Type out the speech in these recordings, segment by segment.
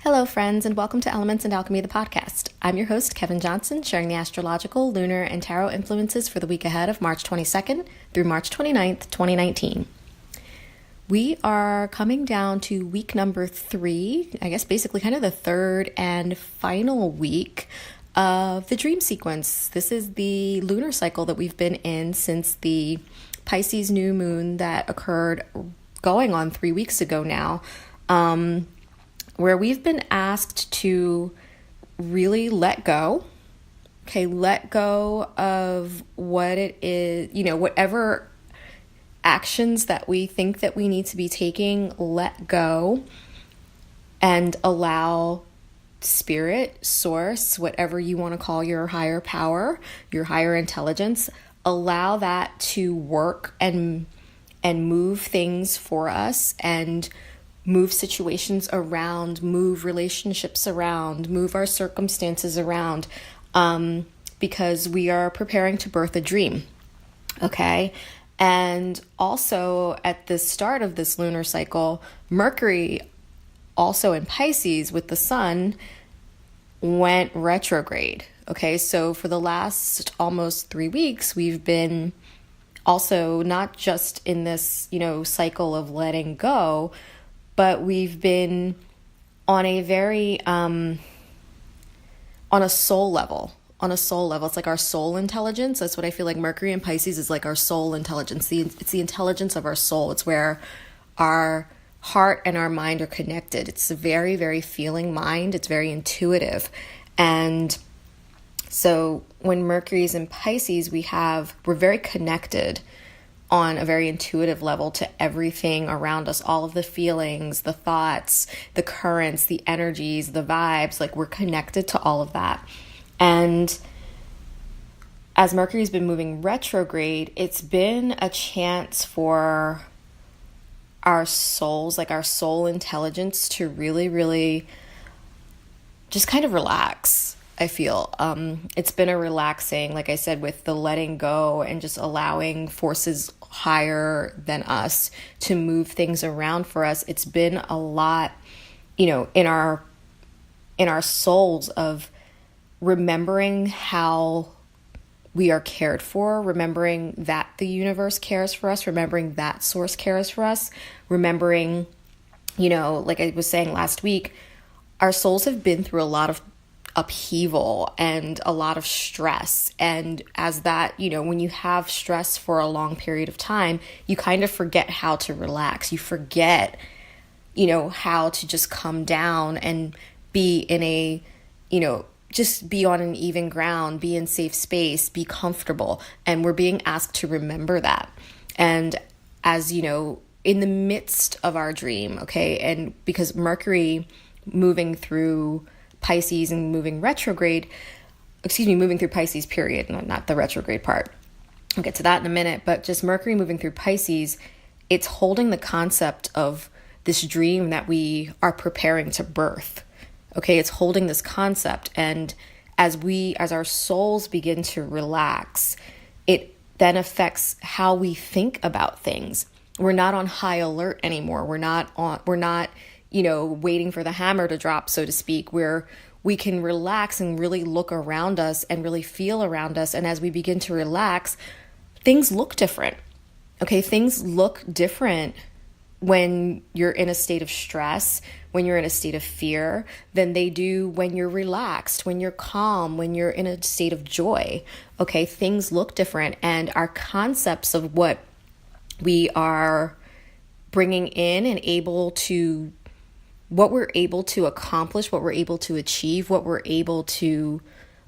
Hello, friends, and welcome to Elements and Alchemy, the podcast. I'm your host, Kevin Johnson, sharing the astrological, lunar, and tarot influences for the week ahead of March 22nd through March 29th, 2019. We are coming down to week number 3, I guess basically kind of the third and final week of the dream sequence. This is the lunar cycle that we've been in since the Pisces new moon that occurred going on 3 weeks ago now. Where we've been asked to really let go, let go of what it is, whatever actions that we think that we need to be taking, let go and allow spirit, source, whatever you want to call your higher power, your higher intelligence, allow that to work and move things for us and move situations around, move relationships around, move our circumstances around, because we are preparing to birth a dream, okay? And also at the start of this lunar cycle, Mercury, also in Pisces with the sun, went retrograde, okay? So for the last almost 3 weeks, we've been also not just in this, cycle of letting go, but we've been on a very, on a soul level. It's like our soul intelligence. That's what I feel like Mercury in Pisces is, like our soul intelligence. It's the intelligence of our soul. It's where our heart and our mind are connected. It's a very, very feeling mind. It's very intuitive. And so when Mercury's in Pisces, we're very connected on a very intuitive level to everything around us, all of the feelings, the thoughts, the currents, the energies, the vibes, like we're connected to all of that. And as Mercury's been moving retrograde, it's been a chance for our souls, like our soul intelligence, to really, really just kind of relax. I feel it's been a relaxing, like I said, with the letting go and just allowing forces higher than us to move things around for us. It's been a lot, in our souls of remembering how we are cared for, remembering that the universe cares for us, remembering that source cares for us, remembering, like I was saying last week, our souls have been through a lot of upheaval and a lot of stress. And as that, when you have stress for a long period of time, you kind of forget how to relax. You forget, how to just come down and be in a, just be on an even ground, be in safe space, be comfortable. And we're being asked to remember that. And as, in the midst of our dream, okay, and because Mercury moving through Pisces and moving through Pisces period, not the retrograde part. I'll get to that in a minute, but just Mercury moving through Pisces, it's holding the concept of this dream that we are preparing to birth. Okay, it's holding this concept, and as our souls begin to relax, it then affects how we think about things. We're not on high alert anymore. We're not waiting for the hammer to drop, so to speak, where we can relax and really look around us and really feel around us. And as we begin to relax, things look different. Okay, things look different when you're in a state of stress, when you're in a state of fear, than they do when you're relaxed, when you're calm, when you're in a state of joy. Okay, things look different. And our concepts of what we are bringing in and what we're able to accomplish, what we're able to achieve, what we're able to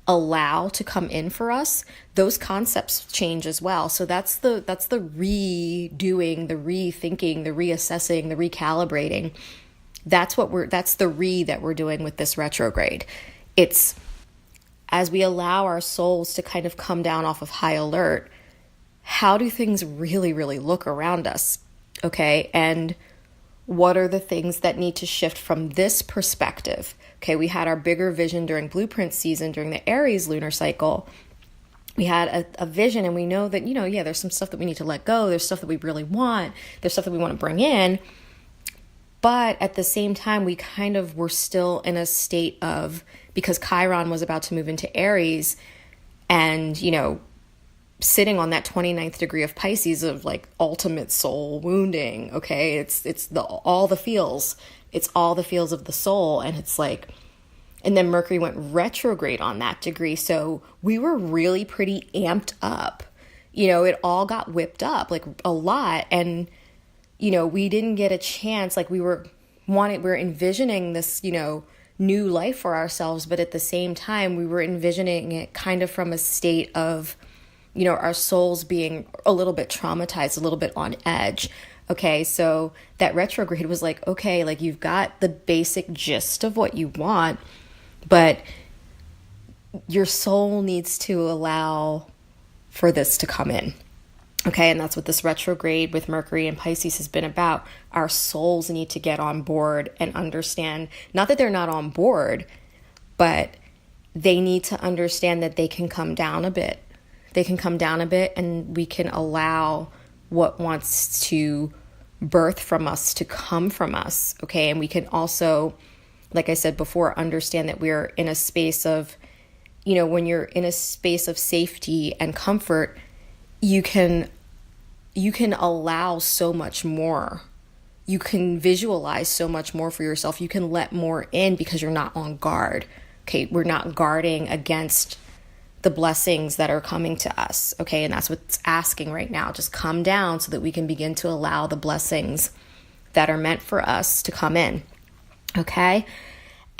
allow to come in for us, those concepts change as well. So that's the redoing, the rethinking, the reassessing, the recalibrating. That's the that we're doing with this retrograde. It's as we allow our souls to kind of come down off of high alert, how do things really, really look around us? Okay. And what are the things that need to shift from this perspective? Okay, we had our bigger vision during blueprint season, during the Aries lunar cycle. We had a vision, and we know that, there's some stuff that we need to let go. There's stuff that we really want. There's stuff that we want to bring in. But at the same time, we kind of were still in a state of, because Chiron was about to move into Aries and, sitting on that 29th degree of Pisces of like ultimate soul wounding. Okay. It's all the feels. It's all the feels of the soul. And it's like, and then Mercury went retrograde on that degree. So we were really pretty amped up. It all got whipped up like a lot. And, we didn't get a chance. Like we were envisioning this, new life for ourselves. But at the same time, we were envisioning it kind of from a state of, our souls being a little bit traumatized, a little bit on edge. Okay, so that retrograde was like, okay, like you've got the basic gist of what you want, but your soul needs to allow for this to come in. Okay, and that's what this retrograde with Mercury and Pisces has been about. Our souls need to get on board and understand, not that they're not on board, but they need to understand that they can come down a bit. They can come down a bit and we can allow what wants to birth from us to come from us. Okay. And we can also, like I said before, understand that we're in a space of, when you're in a space of safety and comfort, you can allow so much more. You can visualize so much more for yourself. You can let more in because you're not on guard. Okay. We're not guarding against the blessings that are coming to us. Okay. And that's what it's asking right now. Just come down so that we can begin to allow the blessings that are meant for us to come in. Okay.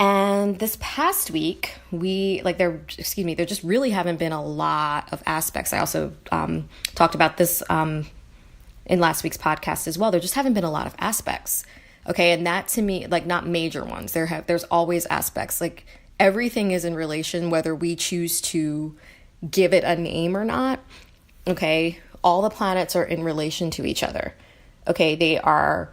And this past week, there just really haven't been a lot of aspects. I also talked about this in last week's podcast as well. There just haven't been a lot of aspects. Okay. And that to me, like not major ones, there's always aspects. Like everything is in relation, whether we choose to give it a name or not. Okay. All the planets are in relation to each other. Okay. They are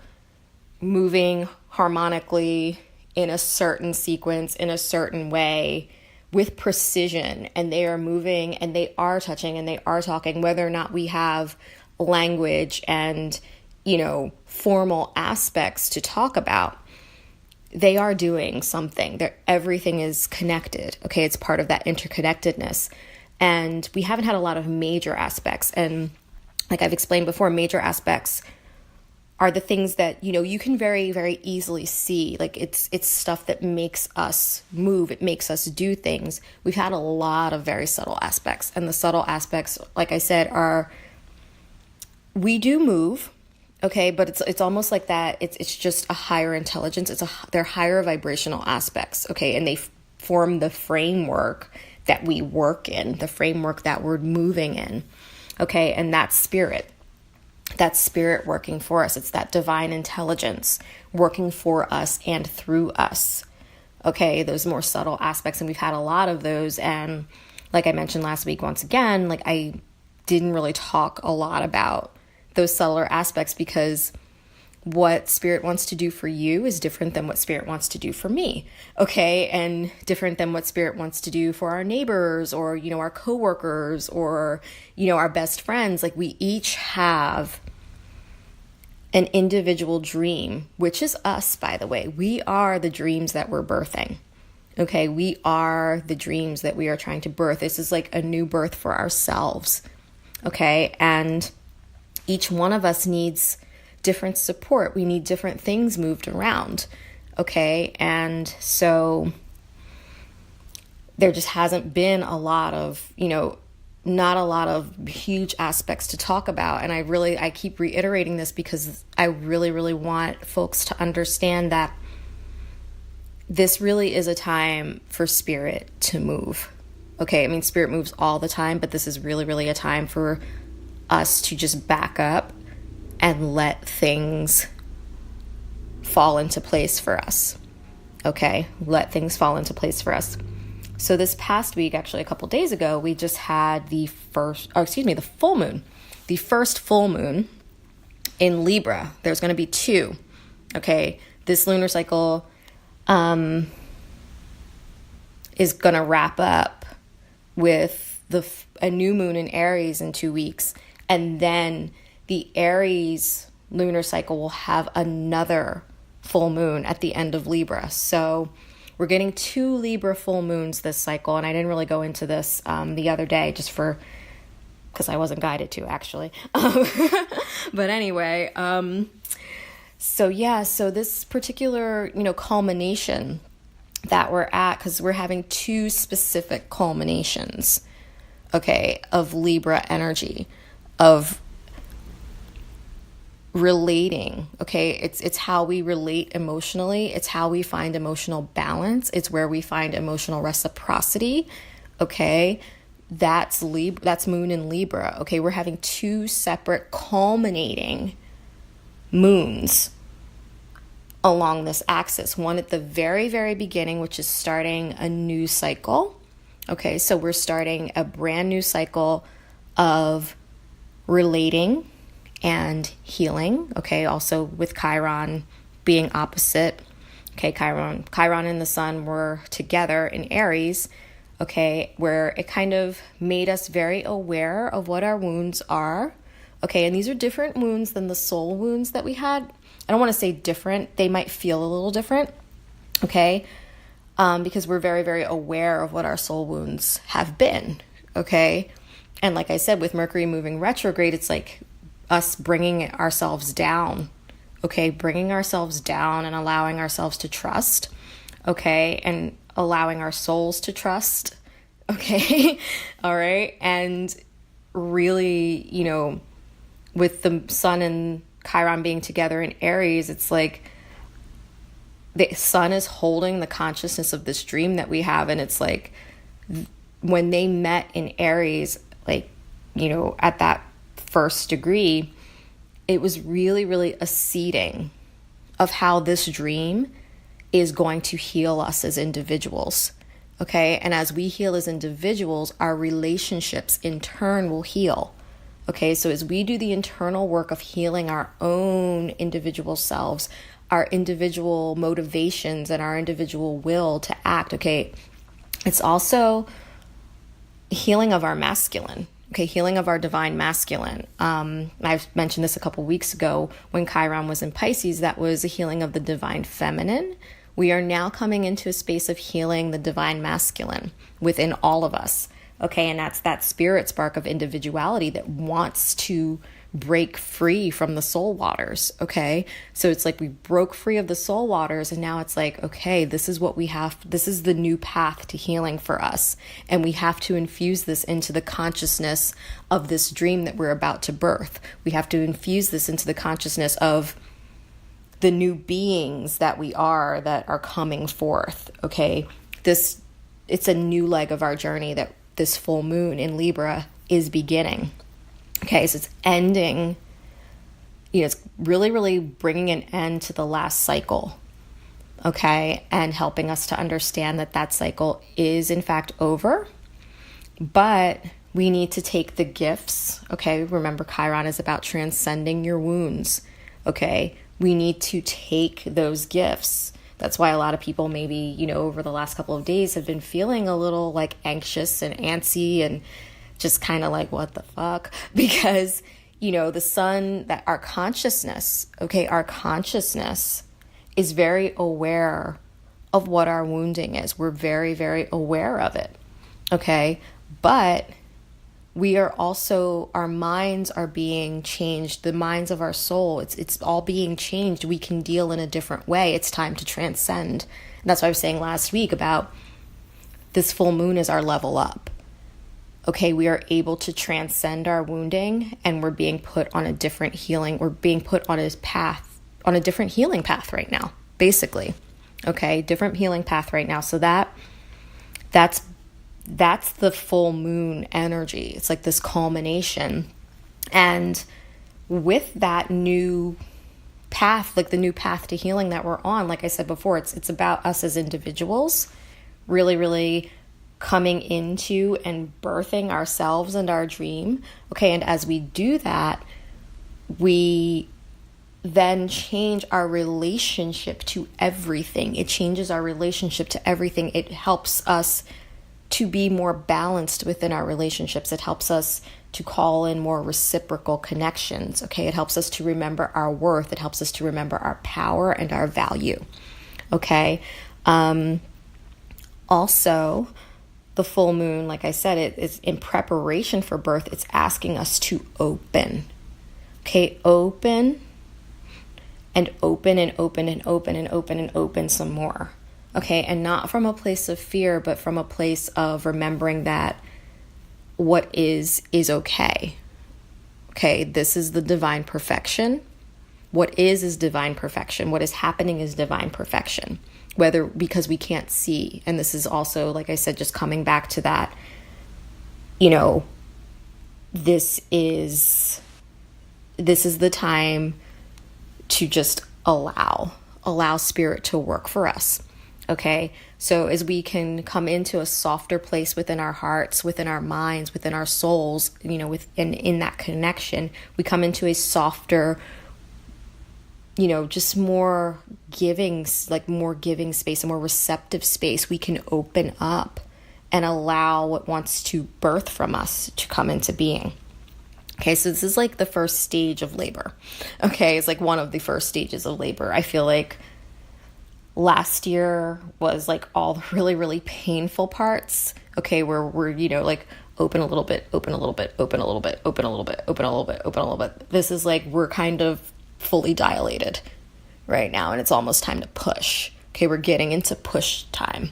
moving harmonically in a certain sequence, in a certain way, with precision. And they are moving and they are touching and they are talking, whether or not we have language and, formal aspects to talk about. They are doing something. Everything is connected. Okay, it's part of that interconnectedness. And we haven't had a lot of major aspects. And like I've explained before, major aspects are the things that, you can very, very easily see. Like it's stuff that makes us move. It makes us do things. We've had a lot of very subtle aspects. And the subtle aspects, like I said, are we do move. Okay, but it's almost like that. It's just a higher intelligence. They're higher vibrational aspects. Okay, and they form the framework that we work in, the framework that we're moving in. Okay, and that's spirit. That's spirit working for us. It's that divine intelligence working for us and through us. Okay, those more subtle aspects, and we've had a lot of those. And like I mentioned last week, once again, like I didn't really talk a lot about those subtler aspects because what spirit wants to do for you is different than what spirit wants to do for me. Okay. And different than what spirit wants to do for our neighbors or, our coworkers or, our best friends. Like we each have an individual dream, which is us, by the way. We are the dreams that we're birthing. Okay. We are the dreams that we are trying to birth. This is like a new birth for ourselves. Okay. And each one of us needs different support. We need different things moved around. Okay. And so there just hasn't been a lot of, not a lot of huge aspects to talk about. And I keep reiterating this because I really, really want folks to understand that this really is a time for spirit to move. Okay. I mean, spirit moves all the time, but this is really, really a time for us to just back up and let things fall into place for us. Okay, let things fall into place for us. So this past week, actually a couple days ago, we just had the full moon. The first full moon in Libra. There's going to be two. Okay, this lunar cycle is going to wrap up with a new moon in Aries in 2 weeks. And then the Aries lunar cycle will have another full moon at the end of Libra. So we're getting 2 Libra full moons this cycle. And I didn't really go into this the other day because I wasn't guided to, actually. But anyway, so this particular, culmination that we're at, because we're having 2 specific culminations, okay, of Libra energy, of relating, okay? It's how we relate emotionally. It's how we find emotional balance. It's where we find emotional reciprocity, okay? That's moon in Libra, okay? We're having 2 separate culminating moons along this axis. One at the very, very beginning, which is starting a new cycle. Okay, so we're starting a brand new cycle of relating and healing. Okay, also with Chiron being opposite. Okay, Chiron and the sun were together in Aries. Okay, where it kind of made us very aware of what our wounds are. Okay, and these are different wounds than the soul wounds that we had. I don't want to say different. They might feel a little different, okay? Because we're very, very aware of what our soul wounds have been, okay? And like I said, with Mercury moving retrograde, it's like us bringing ourselves down, okay? Bringing ourselves down and allowing ourselves to trust, okay? And allowing our souls to trust, okay? All right? And really, with the sun and Chiron being together in Aries, it's like the sun is holding the consciousness of this dream that we have. And it's like when they met in Aries, like, at that first degree, it was really, really a seeding of how this dream is going to heal us as individuals. Okay. And as we heal as individuals, our relationships in turn will heal. Okay, so as we do the internal work of healing our own individual selves, our individual motivations and our individual will to act, okay, it's also healing of our masculine, okay, healing of our divine masculine. I've mentioned this a couple weeks ago when Chiron was in Pisces, that was a healing of the divine feminine. We are now coming into a space of healing the divine masculine within all of us. Okay, and that's that spirit spark of individuality that wants to break free from the soul waters, okay? So it's like we broke free of the soul waters, and now it's like, okay, this is what we have, this is the new path to healing for us. And we have to infuse this into the consciousness of this dream that we're about to birth. We have to infuse this into the consciousness of the new beings that we are, that are coming forth, okay? It's a new leg of our journey that this full moon in Libra is beginning. Okay, so it's ending, it's really, really bringing an end to the last cycle, okay, and helping us to understand that that cycle is in fact over, but we need to take the gifts, okay? Remember, Chiron is about transcending your wounds, okay? We need to take those gifts. That's why a lot of people maybe, over the last couple of days have been feeling a little like anxious and antsy and just kind of like, what the fuck? Because, the sun, that our consciousness is very aware of what our wounding is. We're very, very aware of it. Okay. But we are also, our minds are being changed. The minds of our soul, it's all being changed. We can deal in a different way. It's time to transcend. And that's what I was saying last week about this full moon is our level up. Okay, we are able to transcend our wounding, and we're being put on a different healing. We're being put on a different healing path right now, basically. Okay, different healing path right now. So that's the full moon energy. It's like this culmination. And with that new path, like the new path to healing that we're on, like I said before, it's about us as individuals really, really coming into and birthing ourselves and our dream. Okay, and as we do that, we then change our relationship to everything. It changes our relationship to everything. It helps us to be more balanced within our relationships. It helps us to call in more reciprocal connections. Okay, it helps us to remember our worth. It helps us to remember our power and our value. Okay. Also, the full moon, like I said, it is in preparation for birth. It's asking us to open. Okay, open and open and open and open and open and open some more. Okay, and not from a place of fear, but from a place of remembering that what is okay. Okay, this is the divine perfection. What is divine perfection. What is happening is divine perfection. Whether because we can't see. And this is also, like I said, just coming back to that, this is the time to just allow spirit to work for us. Okay, so as we can come into a softer place within our hearts, within our minds, within our souls, in that connection, we come into a softer, just more giving space, a more receptive space. We can open up and allow what wants to birth from us to come into being. Okay, so this is like the first stage of labor. Okay, it's like one of the first stages of labor. I feel like last year was like all the really, really painful parts. Okay, where we're, like open a little bit, open a little bit, open a little bit, open a little bit, open a little bit, open a little bit. This is like we're kind of fully dilated right now, and it's almost time to push. Okay, we're getting into push time.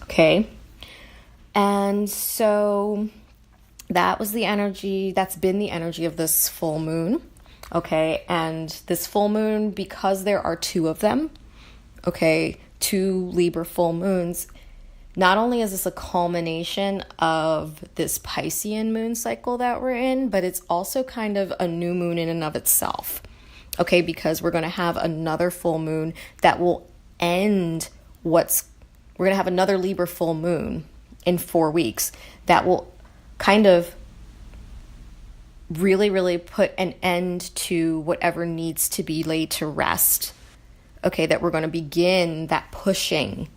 Okay, and so that was the energy, that's been the energy of this full moon. Okay, and this full moon, because there are two of them, okay, 2 Libra full moons, not only is this a culmination of this Piscean moon cycle that we're in, but it's also kind of a new moon in and of itself. Okay, because we're going to have another full moon that will end we're going to have another Libra full moon in 4 weeks that will kind of really, really put an end to whatever needs to be laid to rest. Okay, that we're going to begin that pushing.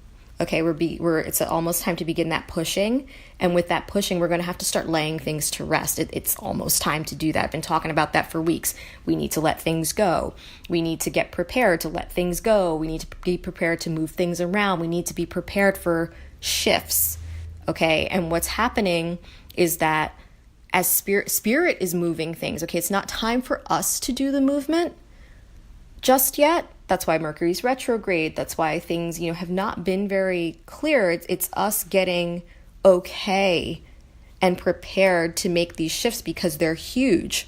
Okay, it's almost time to begin that pushing. And with that pushing, we're going to have to start laying things to rest. It's almost time to do that. I've been talking about that for weeks. We need to let things go. We need to get prepared to let things go. We need to be prepared to move things around. We need to be prepared for shifts. Okay, and what's happening is that as spirit is moving things, okay, it's not time for us to do the movement just yet. That's why Mercury's retrograde. That's why things, have not been very clear. It's us getting okay and prepared to make these shifts because they're huge.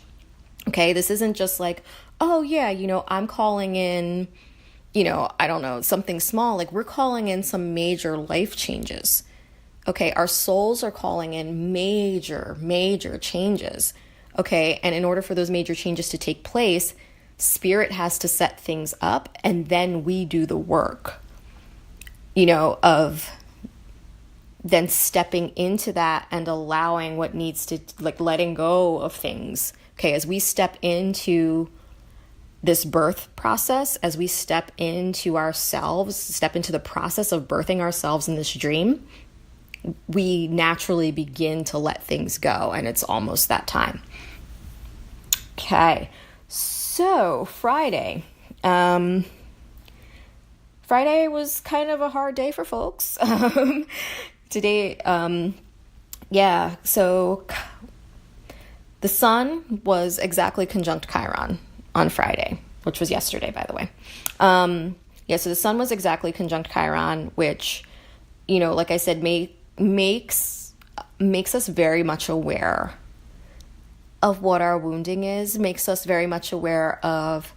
Okay, this isn't just like, oh yeah, I'm calling in, I don't know, something small. Like we're calling in some major life changes. Okay, our souls are calling in major, major changes. Okay, and in order for those major changes to take place, spirit has to set things up, and then we do the work, of then stepping into that and allowing what needs to, like letting go of things. Okay, as we step into this birth process, as we step into ourselves, step into the process of birthing ourselves in this dream, we naturally begin to let things go, and it's almost that time. Okay, so Friday. Friday was kind of a hard day for folks. Today, so the sun was exactly conjunct Chiron on Friday, which was yesterday, by the way. So the sun was exactly conjunct Chiron, which, like I said, makes us very much aware of what our wounding is, makes us very much aware of,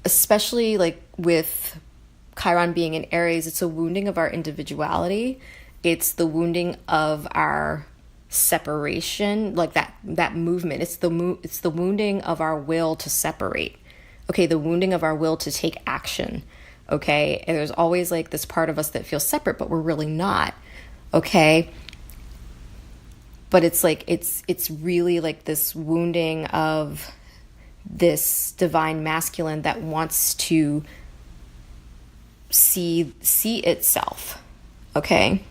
especially like with Chiron being in Aries, it's a wounding of our individuality. It's the wounding of our separation, like that movement. It's the wounding of our will to separate. Okay, the wounding of our will to take action. Okay, and there's always like this part of us that feels separate, but we're really not. Okay, but it's like it's really like this wounding of this divine masculine that wants to see itself. Okay,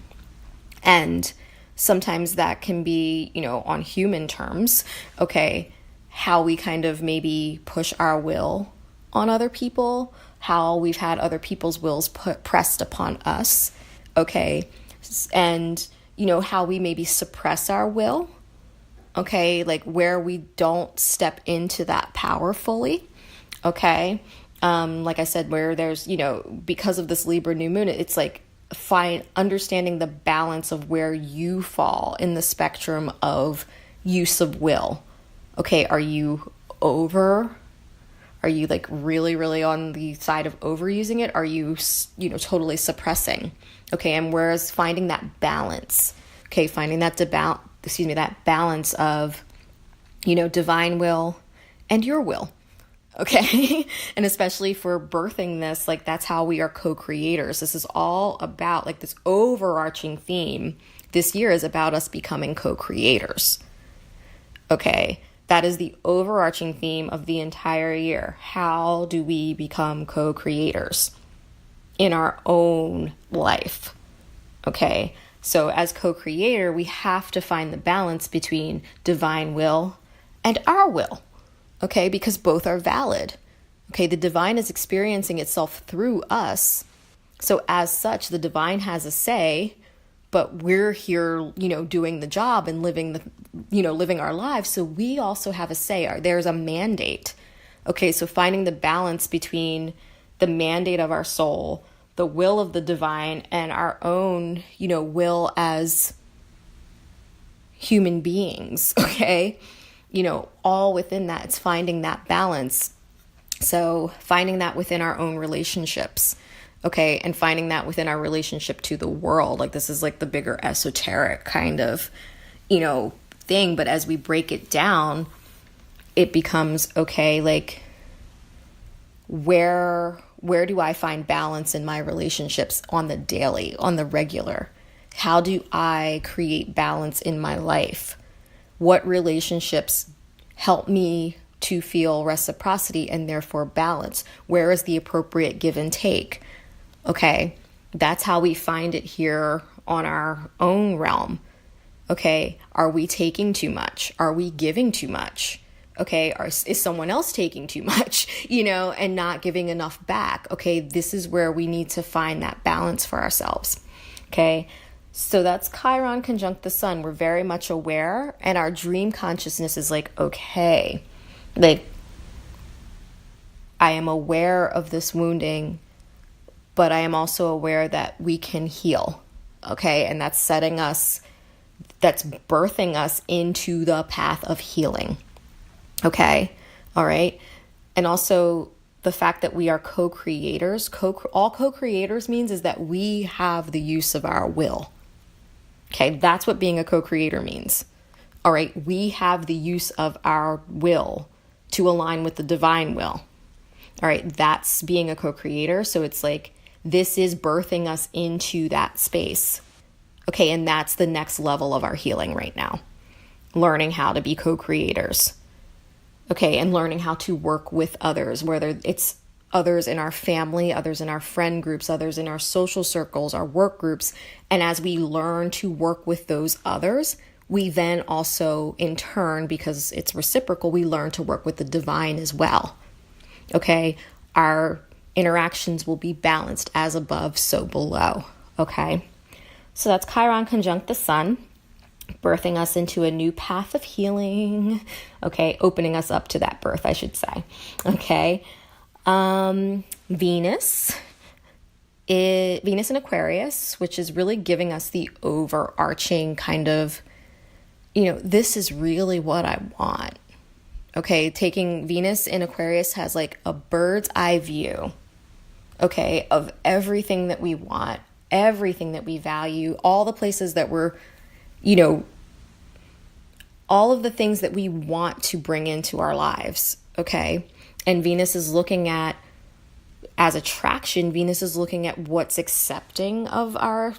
and Sometimes that can be, on human terms, okay, how we kind of maybe push our will on other people, how we've had other people's wills pressed upon us, okay, and, how we maybe suppress our will, okay, like where we don't step into that power fully, okay. Like I said, where there's, because of this Libra new moon, it's like understanding the balance of where you fall in the spectrum of use of will. Okay, are you like really, really on the side of overusing it? Are you, totally suppressing? Okay, and whereas finding that balance, okay, finding that that balance of, divine will and your will. Okay. And especially for birthing this, like that's how we are co-creators. This is all about like this overarching theme this year is about us becoming co-creators. Okay. That is the overarching theme of the entire year. How do we become co-creators in our own life? Okay. So as co-creator, we have to find the balance between divine will and our will. Okay, because both are valid. Okay, the divine is experiencing itself through us. So as such, the divine has a say, but we're here, doing the job and living our lives. So we also have a say. There's a mandate. Okay, so finding the balance between the mandate of our soul, the will of the divine, and our own, will as human beings. Okay. All within that, it's finding that balance. So finding that within our own relationships, okay, and finding that within our relationship to the world. Like this is like the bigger esoteric kind of, thing. But as we break it down, it becomes, okay, like where do I find balance in my relationships on the daily, on the regular? How do I create balance in my life? What relationships help me to feel reciprocity and therefore balance? Where is the appropriate give and take? Okay, that's how we find it here on our own realm. Okay, are we taking too much? Are we giving too much? Okay, is someone else taking too much, and not giving enough back? Okay, this is where we need to find that balance for ourselves. Okay. So that's Chiron conjunct the sun. We're very much aware, and our dream consciousness is like, okay, like I am aware of this wounding, but I am also aware that we can heal. Okay. And that's birthing us into the path of healing. Okay. All right. And also the fact that we are co-creators, all co-creators means is that we have the use of our will. Okay, that's what being a co-creator means. All right, we have the use of our will to align with the divine will. All right, that's being a co-creator. So it's like, this is birthing us into that space. Okay, and that's the next level of our healing right now. Learning how to be co-creators. Okay, and learning how to work with others, whether it's others in our family, others in our friend groups, others in our social circles, our work groups. And as we learn to work with those others, we then also, in turn, because it's reciprocal, we learn to work with the divine as well. Okay, our interactions will be balanced, as above, so below. Okay, so that's Chiron conjunct the sun, birthing us into a new path of healing. Okay, opening us up to that birth, I should say. Okay. Venus in Aquarius, which is really giving us the overarching kind of, this is really what I want. Okay, taking Venus in Aquarius has like a bird's eye view, okay, of everything that we want, everything that we value, all the places that we're, all of the things that we want to bring into our lives, okay? And Venus is looking at, as attraction, Venus is looking at what's accepting of our,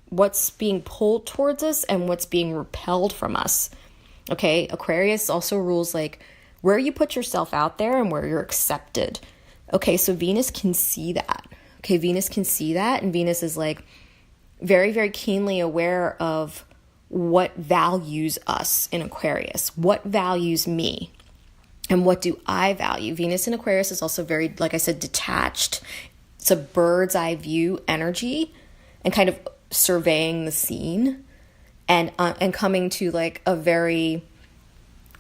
what's being pulled towards us and what's being repelled from us. Okay, Aquarius also rules like where you put yourself out there and where you're accepted. Okay, so Venus can see that. Okay, Venus can see that, and Venus is like, very, very keenly aware of what values us in Aquarius, what values me, and what do I value. Venus in Aquarius is also very, like I said, detached. It's a bird's eye view energy and kind of surveying the scene and coming to like a very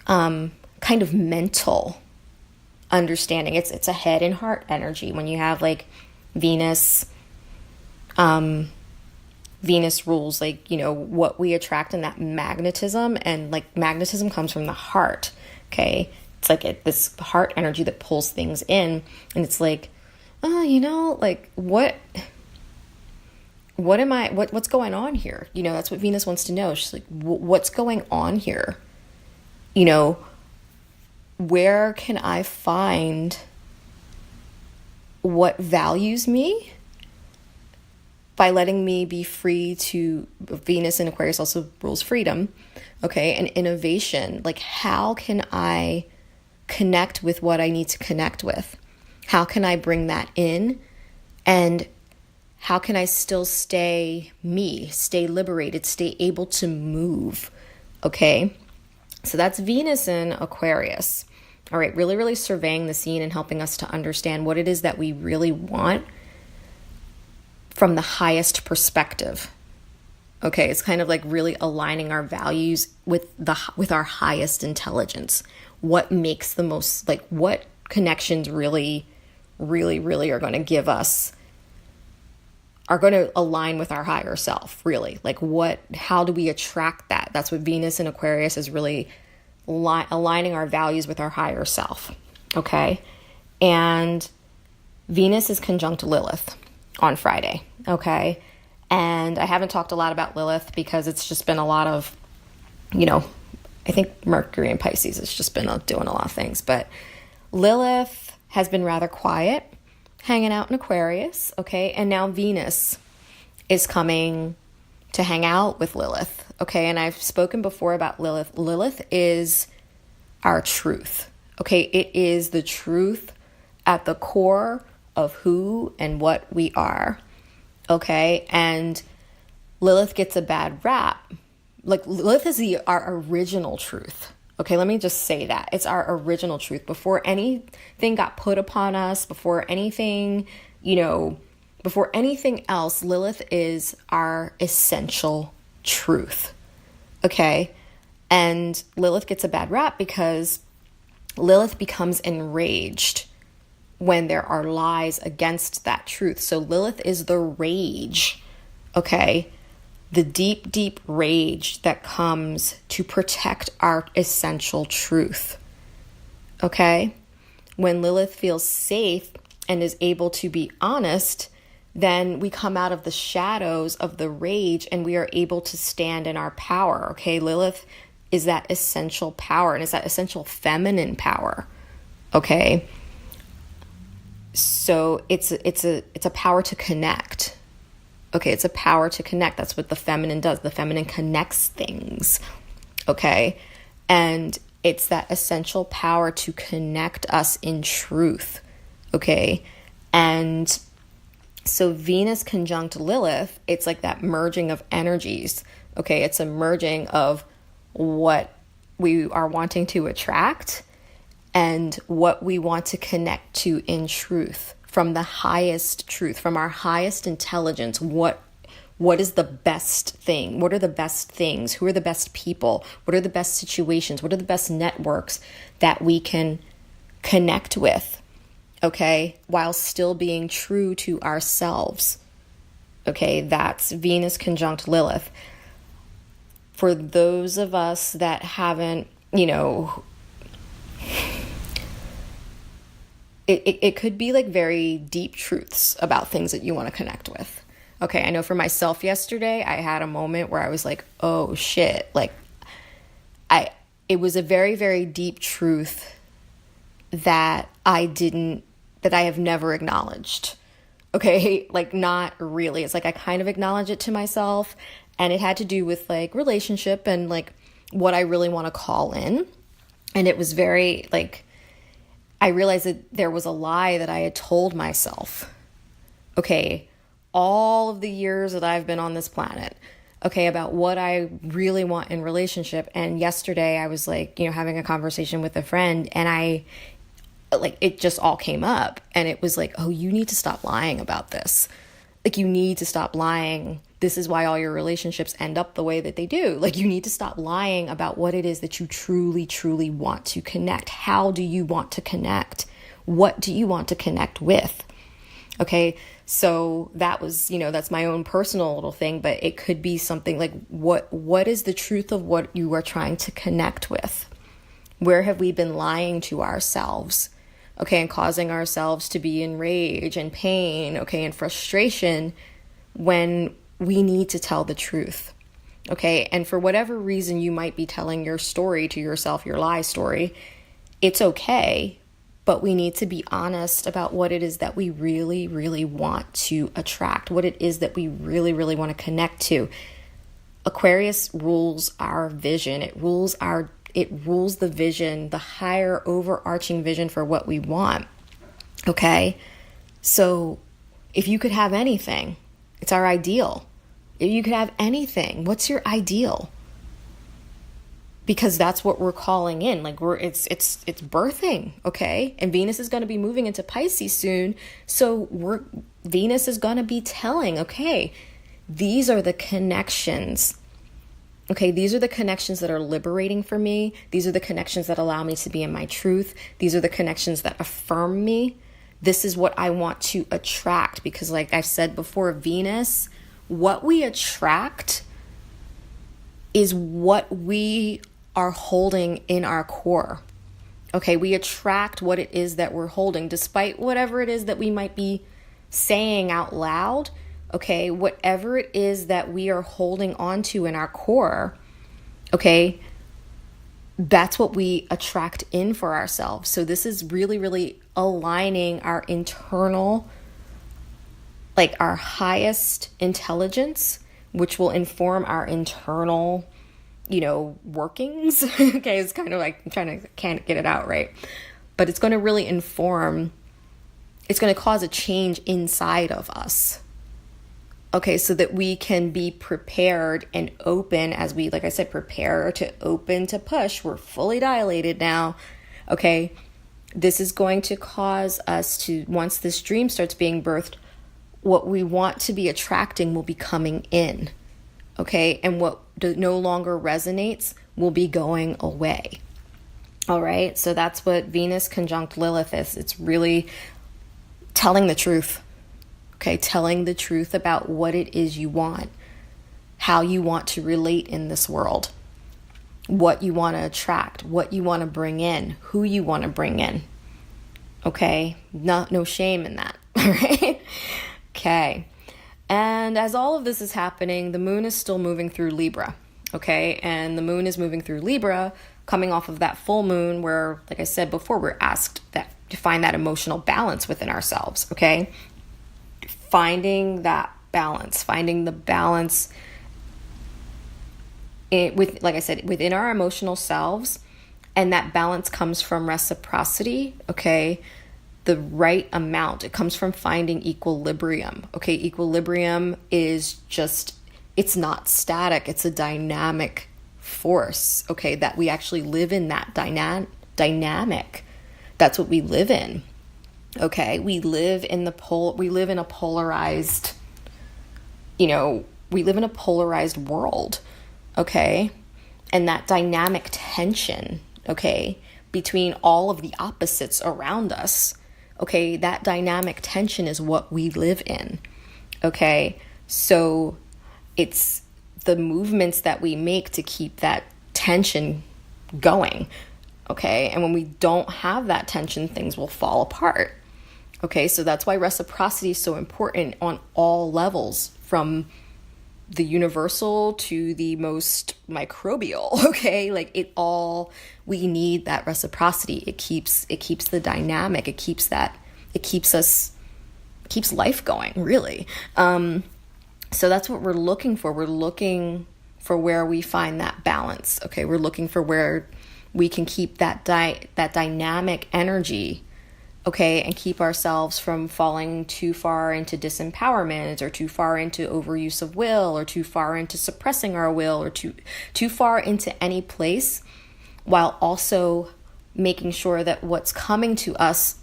kind of mental understanding. It's a head and heart energy when you have like Venus. Venus rules like, what we attract in that magnetism, and like magnetism comes from the heart. Okay. It's like this heart energy that pulls things in, and it's like, like what's going on here? That's what Venus wants to know. She's like, what's going on here? Where can I find what values me? By letting me be free to, Venus in Aquarius also rules freedom, okay, and innovation. Like, how can I connect with what I need to connect with? How can I bring that in? And how can I still stay me, stay liberated, stay able to move, okay? So that's Venus in Aquarius. All right, really, really surveying the scene and helping us to understand what it is that we really want from the highest perspective. Okay, it's kind of like really aligning our values with our highest intelligence. What makes the most, like, what connections really, really, really are going to give us, are going to align with our higher self, really. Like, how do we attract that? That's what Venus in Aquarius is really aligning our values with our higher self. Okay, and Venus is conjunct Lilith on Friday, okay? And I haven't talked a lot about Lilith because it's just been a lot of, I think Mercury and Pisces has just been doing a lot of things. But Lilith has been rather quiet, hanging out in Aquarius, okay? And now Venus is coming to hang out with Lilith, okay? And I've spoken before about Lilith. Lilith is our truth, okay? It is the truth at the core of who and what we are, okay? And Lilith gets a bad rap. Like, Lilith is our original truth, okay? Let me just say that. It's our original truth. Before anything got put upon us, before anything else, Lilith is our essential truth, okay? And Lilith gets a bad rap because Lilith becomes enraged when there are lies against that truth. So Lilith is the rage, okay? The deep, deep rage that comes to protect our essential truth, okay? When Lilith feels safe and is able to be honest, then we come out of the shadows of the rage and we are able to stand in our power, okay? Lilith is that essential power, and it's that essential feminine power, okay? So it's a power to connect. Okay, it's a power to connect. That's what the feminine does. The feminine connects things. Okay? And it's that essential power to connect us in truth. Okay? And so Venus conjunct Lilith, it's like that merging of energies. Okay, it's a merging of what we are wanting to attract and what we want to connect to in truth, from the highest truth, from our highest intelligence. What is the best thing? What are the best things? Who are the best people? What are the best situations? What are the best networks that we can connect with, okay, while still being true to ourselves? Okay, that's Venus conjunct Lilith. For those of us that haven't, it could be like very deep truths about things that you want to connect with. Okay, I know for myself yesterday, I had a moment where I was like, oh shit, like it was a very, very deep truth that I have never acknowledged. Okay, like not really. It's like I kind of acknowledge it to myself, and it had to do with like relationship and like what I really want to call in. And it was very like, I realized that there was a lie that I had told myself, okay, all of the years that I've been on this planet, okay, about what I really want in relationship. And yesterday I was like, having a conversation with a friend, and it just all came up, and it was like, oh, you need to stop lying about this. Like, you need to stop lying. This is why all your relationships end up the way that they do. Like, you need to stop lying about what it is that you truly, truly want to connect. How do you want to connect? What do you want to connect with? Okay, so that was, that's my own personal little thing, but it could be something like, what is the truth of what you are trying to connect with? Where have we been lying to ourselves? Okay, and causing ourselves to be in rage and pain, okay, and frustration when we need to tell the truth. Okay, and for whatever reason you might be telling your story to yourself, your lie story, it's okay, but we need to be honest about what it is that we really, really want to attract, what it is that we really, really want to connect to. Aquarius rules our vision. It rules the vision, the higher overarching vision for what we want. Okay? So if you could have anything, it's our ideal. If you could have anything, what's your ideal? Because that's what we're calling in. Like, it's birthing, okay? And Venus is going to be moving into Pisces soon. So Venus is going to be telling, okay, these are the connections. Okay, these are the connections that are liberating for me. These are the connections that allow me to be in my truth. These are the connections that affirm me. This is what I want to attract, because like I've said before, Venus, what we attract is what we are holding in our core. Okay, we attract what it is that we're holding, despite whatever it is that we might be saying out loud. Okay, whatever it is that we are holding on to in our core, okay, that's what we attract in for ourselves. So this is really, really aligning our internal, like our highest intelligence, which will inform our internal, workings. Okay, it's kind of like, can't get it out right. But it's going to really inform, it's going to cause a change inside of us. Okay, so that we can be prepared and open as we, like I said, prepare to open to push. We're fully dilated now. Okay, this is going to cause us to, once this dream starts being birthed, what we want to be attracting will be coming in. Okay, and what no longer resonates will be going away. All right, so that's what Venus conjunct Lilith is. It's really telling the truth. Okay, telling the truth about what it is you want, how you want to relate in this world, what you want to attract, what you want to bring in, who you want to bring in. Okay, no shame in that. All right. Okay, and as all of this is happening, the moon is still moving through Libra. Okay, and the moon is moving through Libra, coming off of that full moon where, like I said before, we're asked to find that emotional balance within ourselves. Okay. Finding that balance, finding the balance with, like I said, within our emotional selves, and that balance comes from reciprocity, okay? The right amount. It comes from finding equilibrium, okay? Equilibrium is just, it's not static, it's a dynamic force, okay? That we actually live in that dynamic. That's what we live in. Okay, we live in a polarized, we live in a polarized world, okay? And that dynamic tension, okay, between all of the opposites around us, okay, that dynamic tension is what we live in, okay? So it's the movements that we make to keep that tension going, okay? And when we don't have that tension, things will fall apart. Okay, so that's why reciprocity is so important on all levels, from the universal to the most microbial, okay? Like we need that reciprocity. It keeps the dynamic, it keeps life going, really. So that's what we're looking for. We're looking for where we find that balance, okay? We're looking for where we can keep that dynamic energy, okay, and keep ourselves from falling too far into disempowerment or too far into overuse of will or too far into suppressing our will or too far into any place, while also making sure that what's coming to us,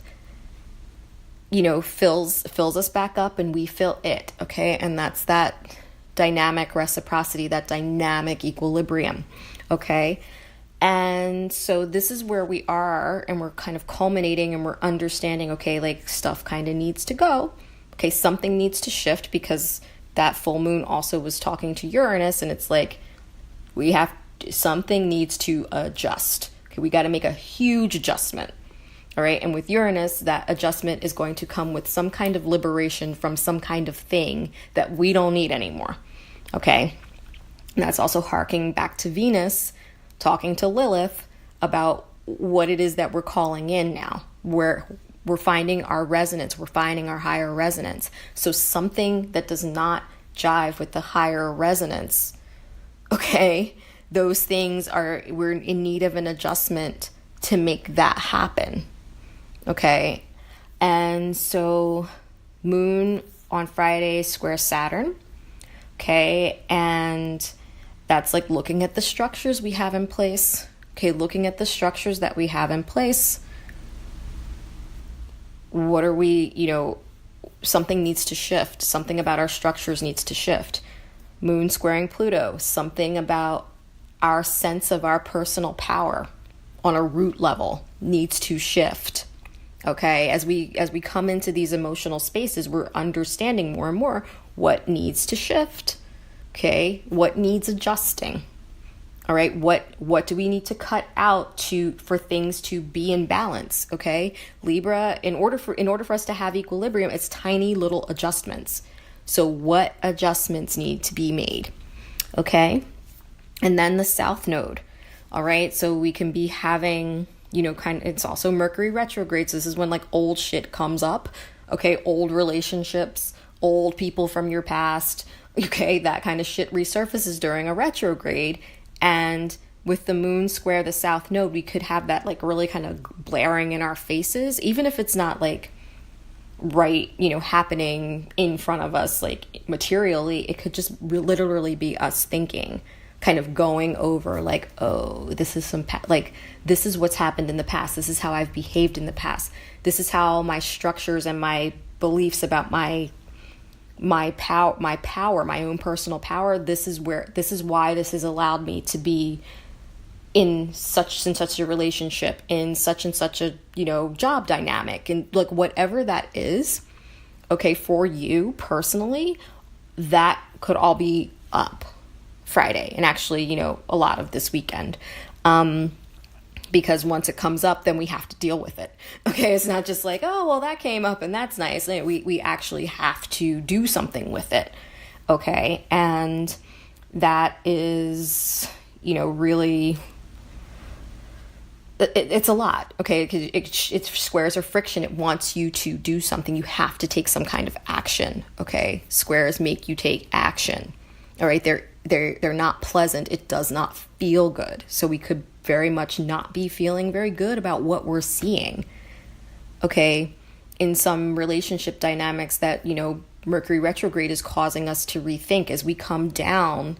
fills us back up and we fill it, okay? And that's that dynamic reciprocity, that dynamic equilibrium, okay? And so this is where we are, and we're kind of culminating and we're understanding, okay, like stuff kind of needs to go. Okay, something needs to shift, because that full moon also was talking to Uranus, and it's like something needs to adjust. Okay, we got to make a huge adjustment. All right, and with Uranus, that adjustment is going to come with some kind of liberation from some kind of thing that we don't need anymore. Okay, and that's also harking back to Venus, talking to Lilith about what it is that we're calling in now. We're finding our resonance. We're finding our higher resonance. So something that does not jive with the higher resonance, okay, those things we're in need of an adjustment to make that happen. Okay, and so Moon on Friday square Saturn, okay, and that's like looking at the structures we have in place. Okay, looking at the structures that we have in place. What are we, something needs to shift. Something about our structures needs to shift. Moon squaring Pluto, something about our sense of our personal power on a root level needs to shift. Okay, as we come into these emotional spaces, we're understanding more and more what needs to shift. Okay, what needs adjusting? All right, what do we need to cut out for things to be in balance? Okay, Libra, in order for us to have equilibrium, it's tiny little adjustments. So what adjustments need to be made? Okay, and then the South Node. All right, so we can be having, it's also Mercury retrograde. So this is when like old shit comes up. Okay, old relationships, old people from your past. Okay, that kind of shit resurfaces during a retrograde. And with the moon square the South Node, we could have that like really kind of blaring in our faces, even if it's not like right, happening in front of us, like materially. It could just literally be us thinking, kind of going over like, oh, this is this is what's happened in the past. This is how I've behaved in the past. This is how my structures and my beliefs about my power, my own personal power. This is why this has allowed me to be in such and such a relationship, in such and such a, job dynamic, and like whatever that is, okay, for you personally, that could all be up Friday, and actually, a lot of this weekend. Because once it comes up, then we have to deal with it. Okay, it's not just like, oh, well, that came up and that's nice. We actually have to do something with it. Okay, and that is, really, it's a lot. Okay, it's squares are friction. It wants you to do something. You have to take some kind of action. Okay, squares make you take action. All right, they're not pleasant. It does not feel good. So we could very much not be feeling very good about what we're seeing. Okay, in some relationship dynamics that, Mercury retrograde is causing us to rethink as we come down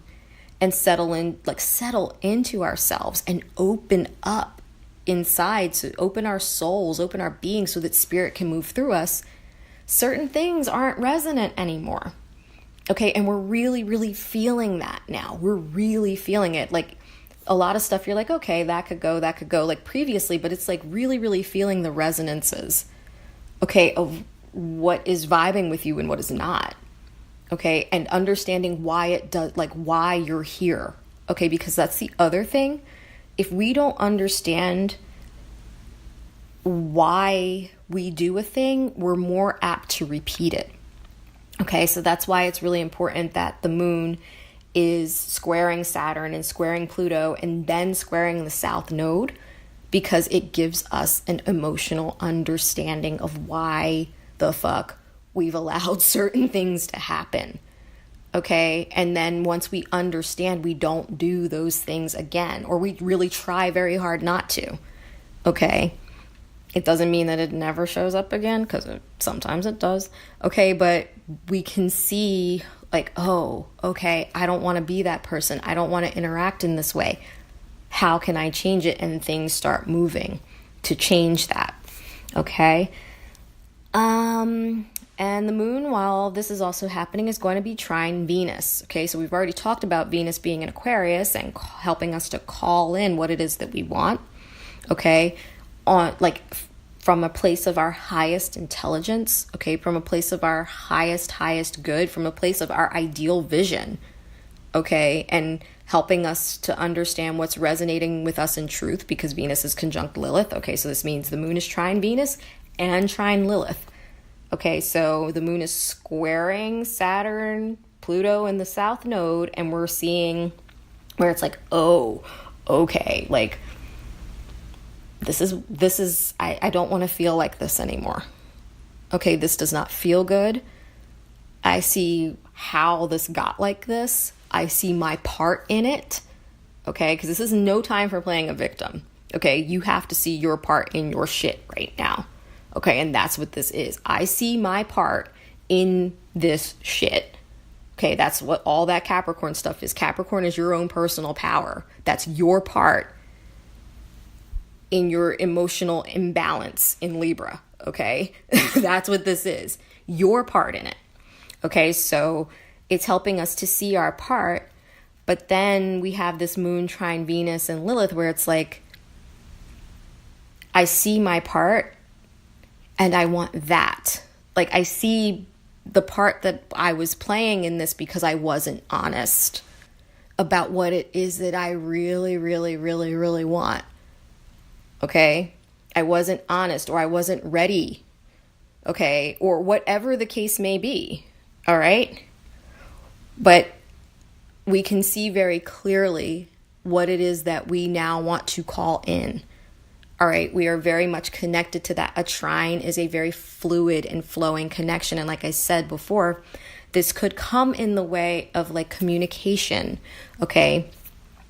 and settle into ourselves and open up inside, so open our souls, open our being so that spirit can move through us. Certain things aren't resonant anymore. Okay, and we're really, really feeling that now. We're really feeling it. Like a lot of stuff you're like, okay, that could go like previously, but it's like really, really feeling the resonances, okay, of what is vibing with you and what is not. Okay, and understanding why it does, like why you're here. Okay, because that's the other thing. If we don't understand why we do a thing, we're more apt to repeat it. Okay, so that's why it's really important that the moon is squaring Saturn and squaring Pluto and then squaring the South Node, because it gives us an emotional understanding of why the fuck we've allowed certain things to happen. Okay, and then once we understand, we don't do those things again, or we really try very hard not to. Okay, It doesn't mean that it never shows up again, because sometimes it does. Okay, but we can see like, oh, okay, I don't want to be that person. I don't want to interact in this way. How can I change it? And things start moving to change that. Okay. And the moon, while this is also happening, is going to be trine Venus. Okay, so we've already talked about Venus being in Aquarius and helping us to call in what it is that we want. Okay, on like from a place of our highest intelligence. Okay, from a place of our highest good, from a place of our ideal vision. Okay, and helping us to understand what's resonating with us in truth, because Venus is conjunct Lilith. Okay, so this means the moon is trine Venus and trine Lilith. Okay, so the moon is squaring Saturn, Pluto in the south node, and we're seeing where it's like, oh, okay, like this is I don't want to feel like this anymore. Okay, this does not feel good. I see how this got like this. I see my part in it. Okay, because this is no time for playing a victim. Okay, you have to see your part in your shit right now. Okay, and that's what this is. I see my part in this shit. Okay, that's what all that Capricorn stuff is. Capricorn is your own personal power. That's your part in your emotional imbalance in Libra. Okay, that's what this is. Your part in it. Okay, so it's helping us to see our part. But then we have this moon trine Venus and Lilith where it's like, I see my part. And I want that. Like, I see the part that I was playing in this because I wasn't honest about what it is that I really, really, really, really want. Okay? I wasn't honest, or I wasn't ready. Okay? Or whatever the case may be. All right? But we can see very clearly what it is that we now want to call in. All right, we are very much connected to that. A trine is a very fluid and flowing connection. And like I said before, this could come in the way of like communication, okay?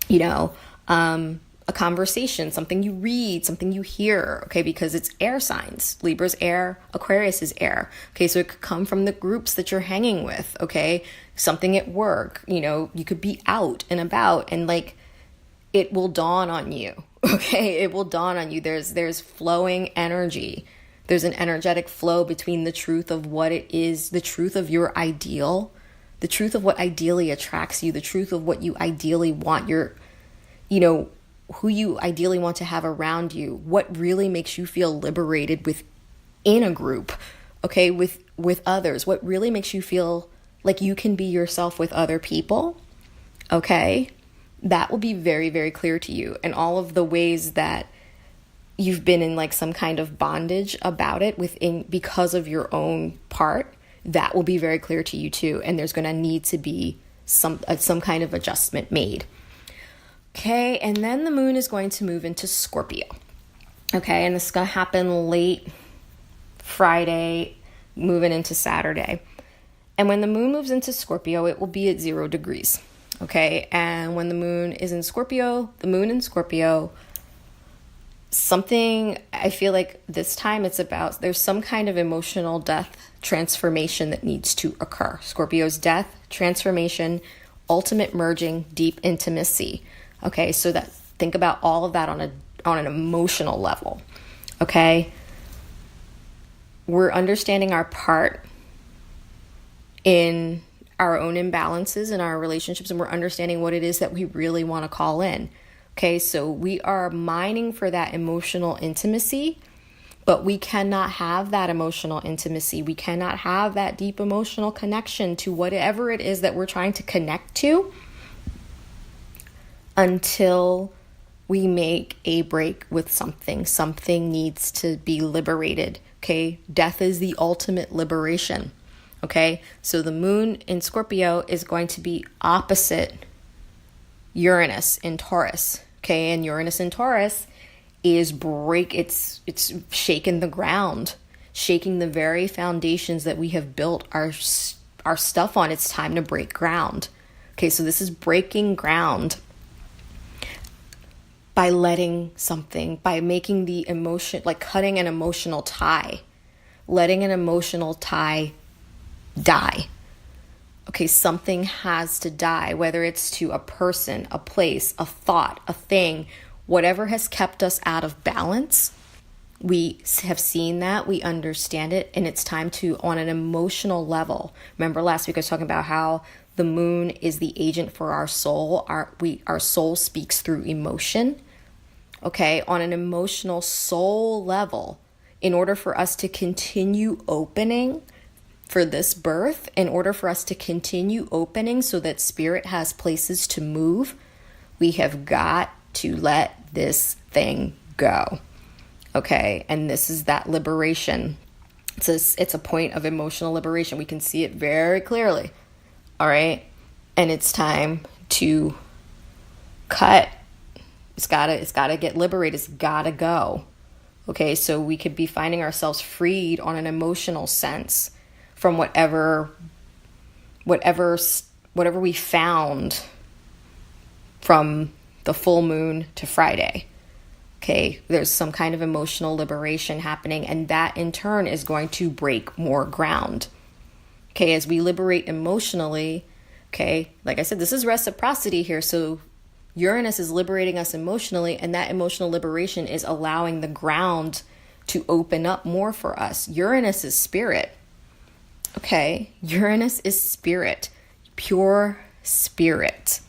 You know, a conversation, something you read, something you hear, okay? Because it's air signs. Libra's air, Aquarius is air. Okay, so it could come from the groups that you're hanging with, okay? Something at work, you know, you could be out and about and like it will dawn on you. Okay, it will dawn on you. There's flowing energy. There's an energetic flow between the truth of what it is, the truth of your ideal, the truth of what ideally attracts you, the truth of what you ideally want, who you ideally want to have around you, what really makes you feel liberated within a group, okay, with others, what really makes you feel like you can be yourself with other people, okay? That will be very, very clear to you. And all of the ways that you've been in like some kind of bondage about it because of your own part, that will be very clear to you too. And there's going to need to be some kind of adjustment made. Okay, and then the moon is going to move into Scorpio. Okay, and this is going to happen late Friday, moving into Saturday. And when the moon moves into Scorpio, it will be at 0 degrees. Okay, and when the moon is in Scorpio, something, I feel like this time there's some kind of emotional death transformation that needs to occur. Scorpio's death, transformation, ultimate merging, deep intimacy. Okay, so think about all of that on an emotional level. Okay, we're understanding our part in our own imbalances in our relationships, and we're understanding what it is that we really want to call in. Okay, so we are mining for that emotional intimacy, but we cannot have that emotional intimacy. We cannot have that deep emotional connection to whatever it is that we're trying to connect to until we make a break with something. Something needs to be liberated. Okay, death is the ultimate liberation. Okay, so the moon in Scorpio is going to be opposite Uranus in Taurus. Okay, and Uranus in Taurus is it's shaking the ground, shaking the very foundations that we have built our stuff on. It's time to break ground. Okay, so this is breaking ground. by letting something, by making the emotion, like cutting an emotional tie, letting an emotional tie die. Okay, something has to die, whether it's to a person, a place, a thought, a thing, whatever has kept us out of balance. We have seen that, we understand it, and it's time to, on an emotional level. Remember last week I was talking about how the moon is the agent for our soul. Our soul speaks through emotion. Okay, on an emotional soul level, in order for us to continue opening for this birth, in order for us to continue opening so that spirit has places to move, we have got to let this thing go. Okay, and this is that liberation. It's a point of emotional liberation. We can see it very clearly. All right, and it's time to cut. It's gotta get liberated. It's gotta go. Okay, so we could be finding ourselves freed on an emotional sense from whatever we found from the full moon to Friday. Okay, there's some kind of emotional liberation happening, and that in turn is going to break more ground. Okay, as we liberate emotionally, okay, like I said, this is reciprocity here. So Uranus is liberating us emotionally, and that emotional liberation is allowing the ground to open up more for us. Uranus is spirit. Okay, Uranus is spirit, pure spirit.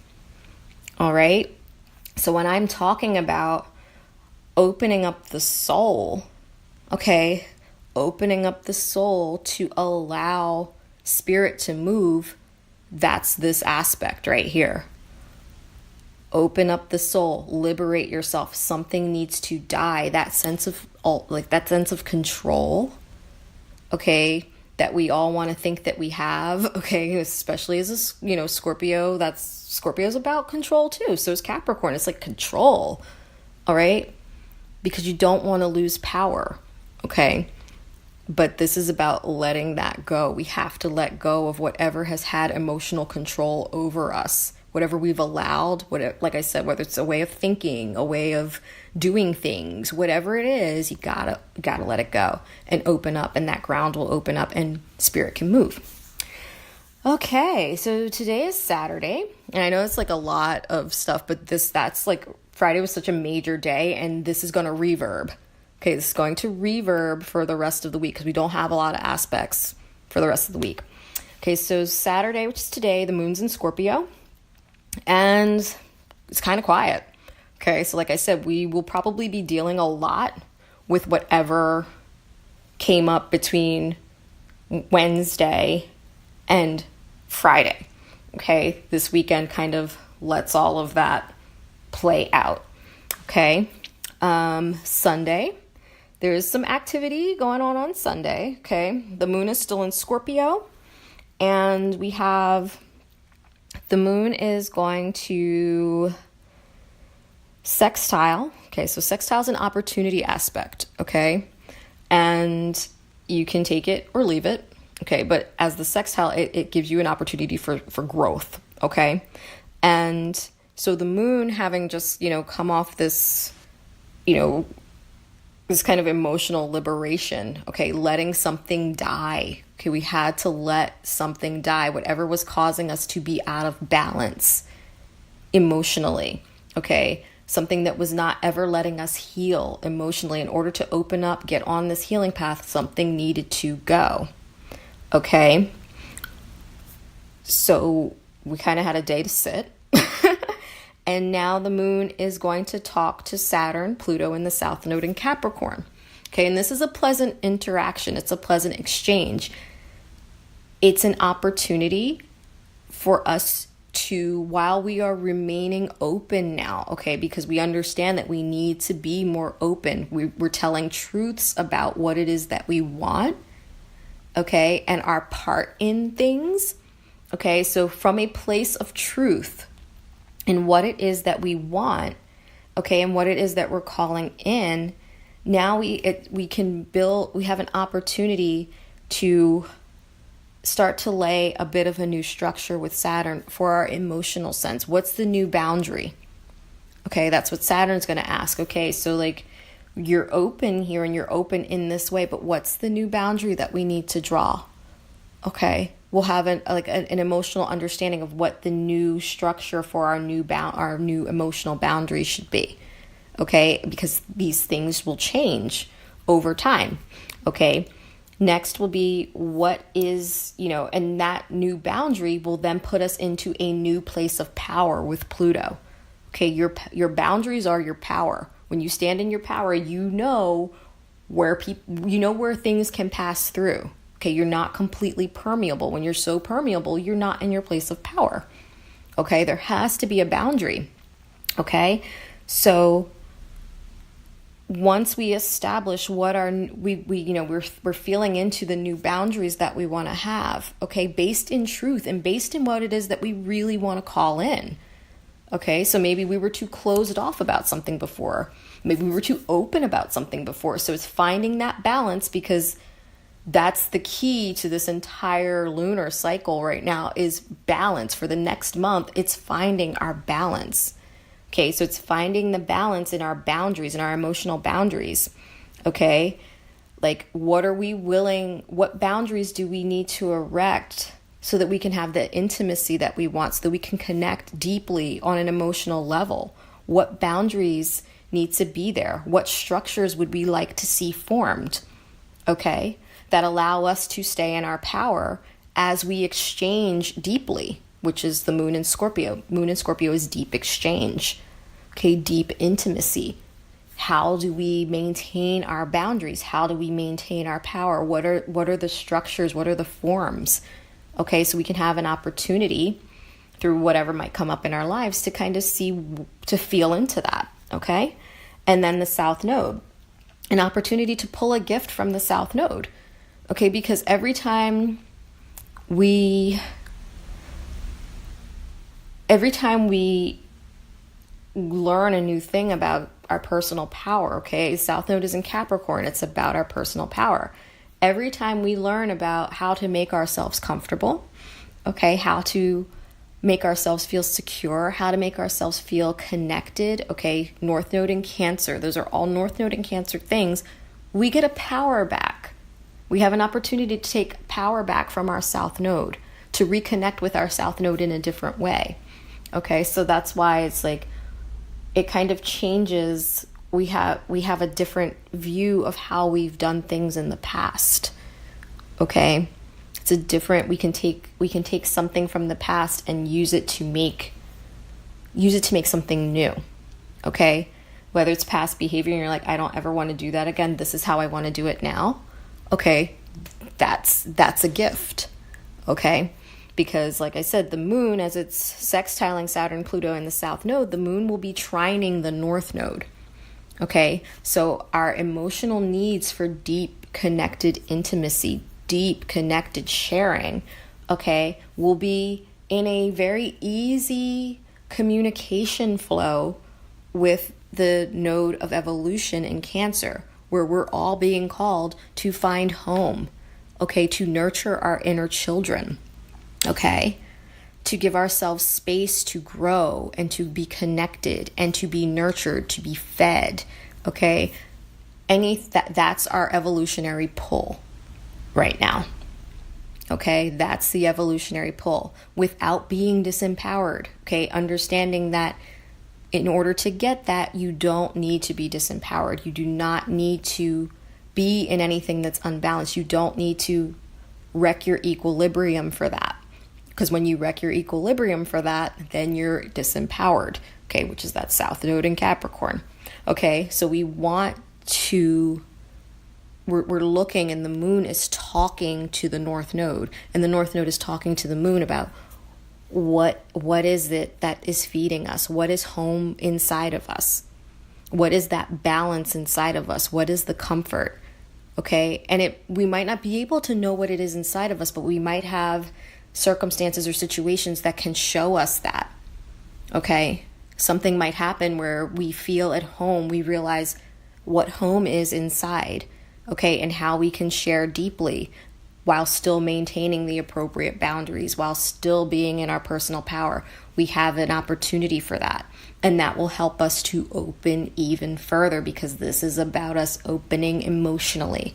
All right, so when I'm talking about opening up the soul, okay, opening up the soul to allow spirit to move, that's this aspect right here. Open up the soul, liberate yourself. Something needs to die. That sense of control, okay, that we all want to think that we have, okay, especially as a, Scorpio. Scorpio's about control too. So is Capricorn. It's like control, all right, because you don't want to lose power, okay. But this is about letting that go. We have to let go of whatever has had emotional control over us, whatever we've allowed, like I said, whether it's a way of thinking, a way of doing things, whatever it is, you gotta let it go and open up, and that ground will open up and spirit can move. Okay, so today is Saturday, and I know it's like a lot of stuff, but that's like Friday was such a major day, and this is going to reverb. Okay, this is going to reverb for the rest of the week because we don't have a lot of aspects for the rest of the week. Okay, so Saturday, which is today, the moon's in Scorpio, and it's kind of quiet. Okay, so like I said, we will probably be dealing a lot with whatever came up between Wednesday and Friday. Okay, this weekend kind of lets all of that play out. Okay, Sunday, there is some activity going on Sunday. Okay, the moon is still in Scorpio, and we have the moon is going to sextile. Okay, so sextile is an opportunity aspect. Okay, and you can take it or leave it. Okay, but as the sextile, it gives you an opportunity for growth. Okay, and so the moon having just come off this this kind of emotional liberation, okay, letting something die. Okay, we had to let something die, whatever was causing us to be out of balance emotionally, okay, something that was not ever letting us heal emotionally. In order to open up, get on this healing path, something needed to go, okay? So we kind of had a day to sit. And now the moon is going to talk to Saturn, Pluto in the South Node in Capricorn. Okay, and this is a pleasant interaction. It's a pleasant exchange. It's an opportunity for us to, while we are remaining open now, okay, because we understand that we need to be more open. We're telling truths about what it is that we want, okay, and our part in things. Okay, so from a place of truth, and what it is that we want, okay, and what it is that we're calling in, now we have an opportunity to start to lay a bit of a new structure with Saturn for our emotional sense. What's the new boundary? Okay, that's what Saturn's going to ask. Okay, so like you're open here and you're open in this way, but what's the new boundary that we need to draw? Okay, we'll have an emotional understanding of what the new structure for our new emotional boundaries should be. Okay, because these things will change over time. Okay, next will be what is, and that new boundary will then put us into a new place of power with Pluto. Okay, your boundaries are your power. When you stand in your power, you know where things can pass through. Okay, you're not completely permeable. When you're so permeable, you're not in your place of power. Okay, there has to be a boundary. Okay, so once we establish what we're feeling into the new boundaries that we want to have, okay, based in truth and based in what it is that we really want to call in. Okay, so maybe we were too closed off about something before. Maybe we were too open about something before. So it's finding that balance, because that's the key to this entire lunar cycle right now, is balance. For the next month, it's finding our balance. Okay, so it's finding the balance in our boundaries, in our emotional boundaries. Okay, like what boundaries do we need to erect so that we can have the intimacy that we want, so that we can connect deeply on an emotional level? What boundaries need to be there? What structures would we like to see formed? Okay, that allow us to stay in our power as we exchange deeply, which is the moon in Scorpio. Moon in Scorpio is deep exchange. Okay, deep intimacy. How do we maintain our boundaries? How do we maintain our power? What are the structures? What are the forms? Okay, so we can have an opportunity through whatever might come up in our lives to kind of feel into that. Okay, and then the South Node, an opportunity to pull a gift from the South Node. Okay, because every time we learn a new thing about our personal power, okay, South Node is in Capricorn, it's about our personal power. Every time we learn about how to make ourselves comfortable, okay, how to make ourselves feel secure, how to make ourselves feel connected, okay, North Node in Cancer, those are all North Node in Cancer things, we get a power back. We have an opportunity to take power back from our South Node, to reconnect with our South Node in a different way. Okay, so that's why it's like, it kind of changes. We have a different view of how we've done things in the past. Okay, it's a different. We can take something from the past and use it to make something new. Okay, whether it's past behavior and you're like, I don't ever want to do that again. This is how I want to do it now. Okay, that's a gift. Okay. Because like I said, the moon, as it's sextiling Saturn, Pluto in the South Node, the moon will be trining the North Node. Okay, so our emotional needs for deep connected intimacy, deep connected sharing, okay, will be in a very easy communication flow with the node of evolution in Cancer, where we're all being called to find home, okay, to nurture our inner children. Okay, to give ourselves space to grow and to be connected and to be nurtured, to be fed. Okay, that's our evolutionary pull right now. Okay, that's the evolutionary pull, without being disempowered. Okay, understanding that in order to get that, you don't need to be disempowered. You do not need to be in anything that's unbalanced. You don't need to wreck your equilibrium for that. Because when you wreck your equilibrium for that, then you're disempowered, okay, which is that South Node in Capricorn. Okay, so we're looking, and the moon is talking to the North Node, and the North Node is talking to the moon about what is it that is feeding us? What is home inside of us? What is that balance inside of us? What is the comfort? Okay, and we might not be able to know what it is inside of us, but we might have circumstances or situations that can show us that. Okay, something might happen where we feel at home, we realize what home is inside, okay, and how we can share deeply while still maintaining the appropriate boundaries, while still being in our personal power. We have an opportunity for that. And that will help us to open even further, because this is about us opening emotionally.